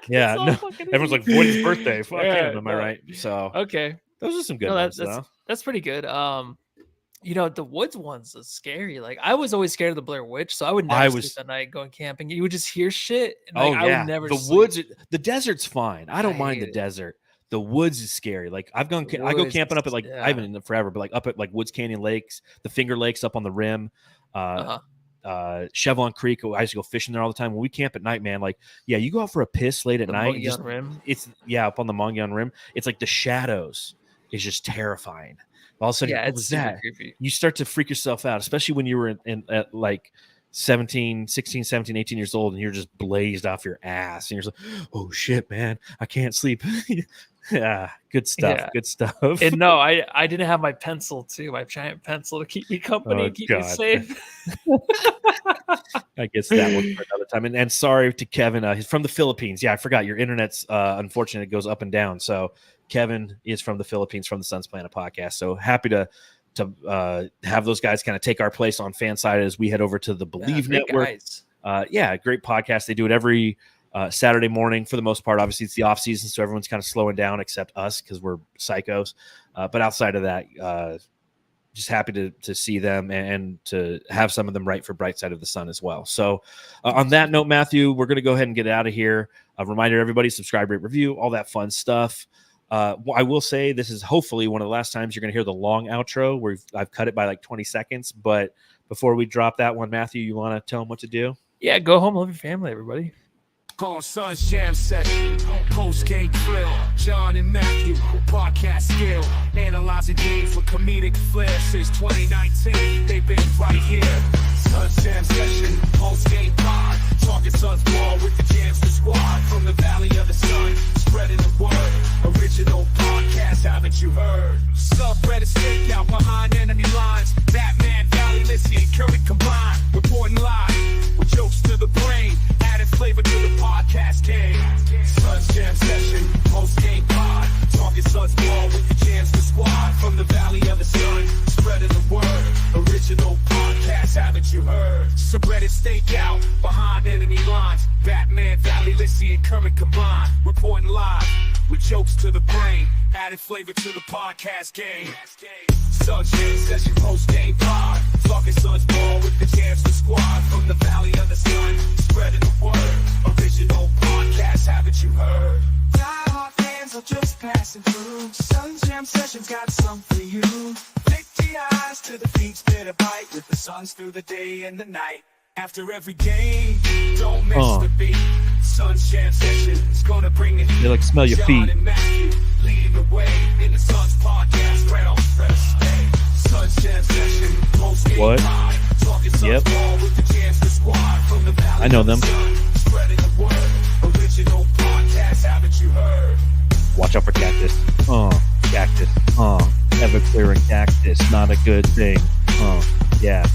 yeah, no. Everyone's like, "What is birthday?" Fuck him, am I right? So okay, those are some good ones. That's pretty good. The woods ones is scary. Like I was always scared of the Blair Witch, so I would never sleep at night going camping. You would just hear shit. And, I would never the sleep. woods, the desert's fine. I don't mind the desert. The woods is scary. Like I go camping up at like I haven't in forever, but like up at like Woods Canyon Lakes, the Finger Lakes up on the rim, Chevron Creek. I used to go fishing there all the time. When we camp at night, man, like you go out for a piss late at night. It's up on the Mongyon Rim. It's like the shadows is just terrifying. All of a sudden, what was that? Creepy. You start to freak yourself out, especially when you were at like 16, 17, 18 years old and you're just blazed off your ass and you're like, oh shit, man, I can't sleep. Yeah, good stuff. Good stuff. And no, I didn't have my pencil too, my giant pencil to keep me company and keep me safe. I guess that one for another time. And sorry to Kevin, he's from the Philippines. Yeah, I forgot your internet's unfortunate, it goes up and down. So Kevin is from the Philippines, from the Suns Planet podcast. So happy to have those guys kind of take our place on fan side as we head over to the Believe Network. Great podcast. They do it every Saturday morning for the most part. Obviously, it's the off season, so everyone's kind of slowing down except us because we're psychos. But outside of that, just happy to see them and to have some of them write for Bright Side of the Sun as well. So on that note, Matthew, we're going to go ahead and get out of here. A reminder, everybody, subscribe, rate, review, all that fun stuff. I will say this is hopefully one of the last times you're going to hear the long outro where I've cut it by like 20 seconds. But before we drop that one, Matthew, you want to tell them what to do? Yeah, go home, love your family, everybody. On Suns Jam Session, post-game thrill, John and Matthew, podcast skill, analyzing games with comedic flair since 2019, they've been right here. Suns Jam Session, post-game pod, talking Suns ball with the Jamster squad, from the Valley of the Sun, spreading the word, original podcast, haven't you heard? Subreddit stakeout behind enemy lines, Batman, Valley, Lissy, and Curry combined, reporting live, with jokes to the brain, adding flavor to the podcast game. Suns Jam Session, post-game pod, talking Suns ball with the Jamster squad, from the Valley of the Sun, spreading the word, original podcast, haven't you heard? Subreddit stakeout behind enemy lines, Batman, Valley, Lissy, and Kermit combined, reporting live, with jokes to the brain, adding flavor to the podcast game. Suns Jam Session, post-game pod, talking Suns ball with the Jamster squad, from the Valley of the Sun, spreading the word, original podcast, haven't you heard? Die-hard fans are just passing through, Suns Jam Session's got some for you. Lick the eyes to the feet, spit a bite, with the Suns through the day and the night. After every game, don't miss the beat. Suns Jam Session is gonna bring it. They like smell your feet. And Matthew leading the way in the Suns podcast. Right on fresh day. Suns Jam Session, post-game What? pod, talking Suns ball with the Jamster squad, from the Valley I know of the them. Sun, spreading the word, original podcast, haven't you heard? Watch out for cactus. Cactus. Ever clearing cactus. Not a good thing. Yeah.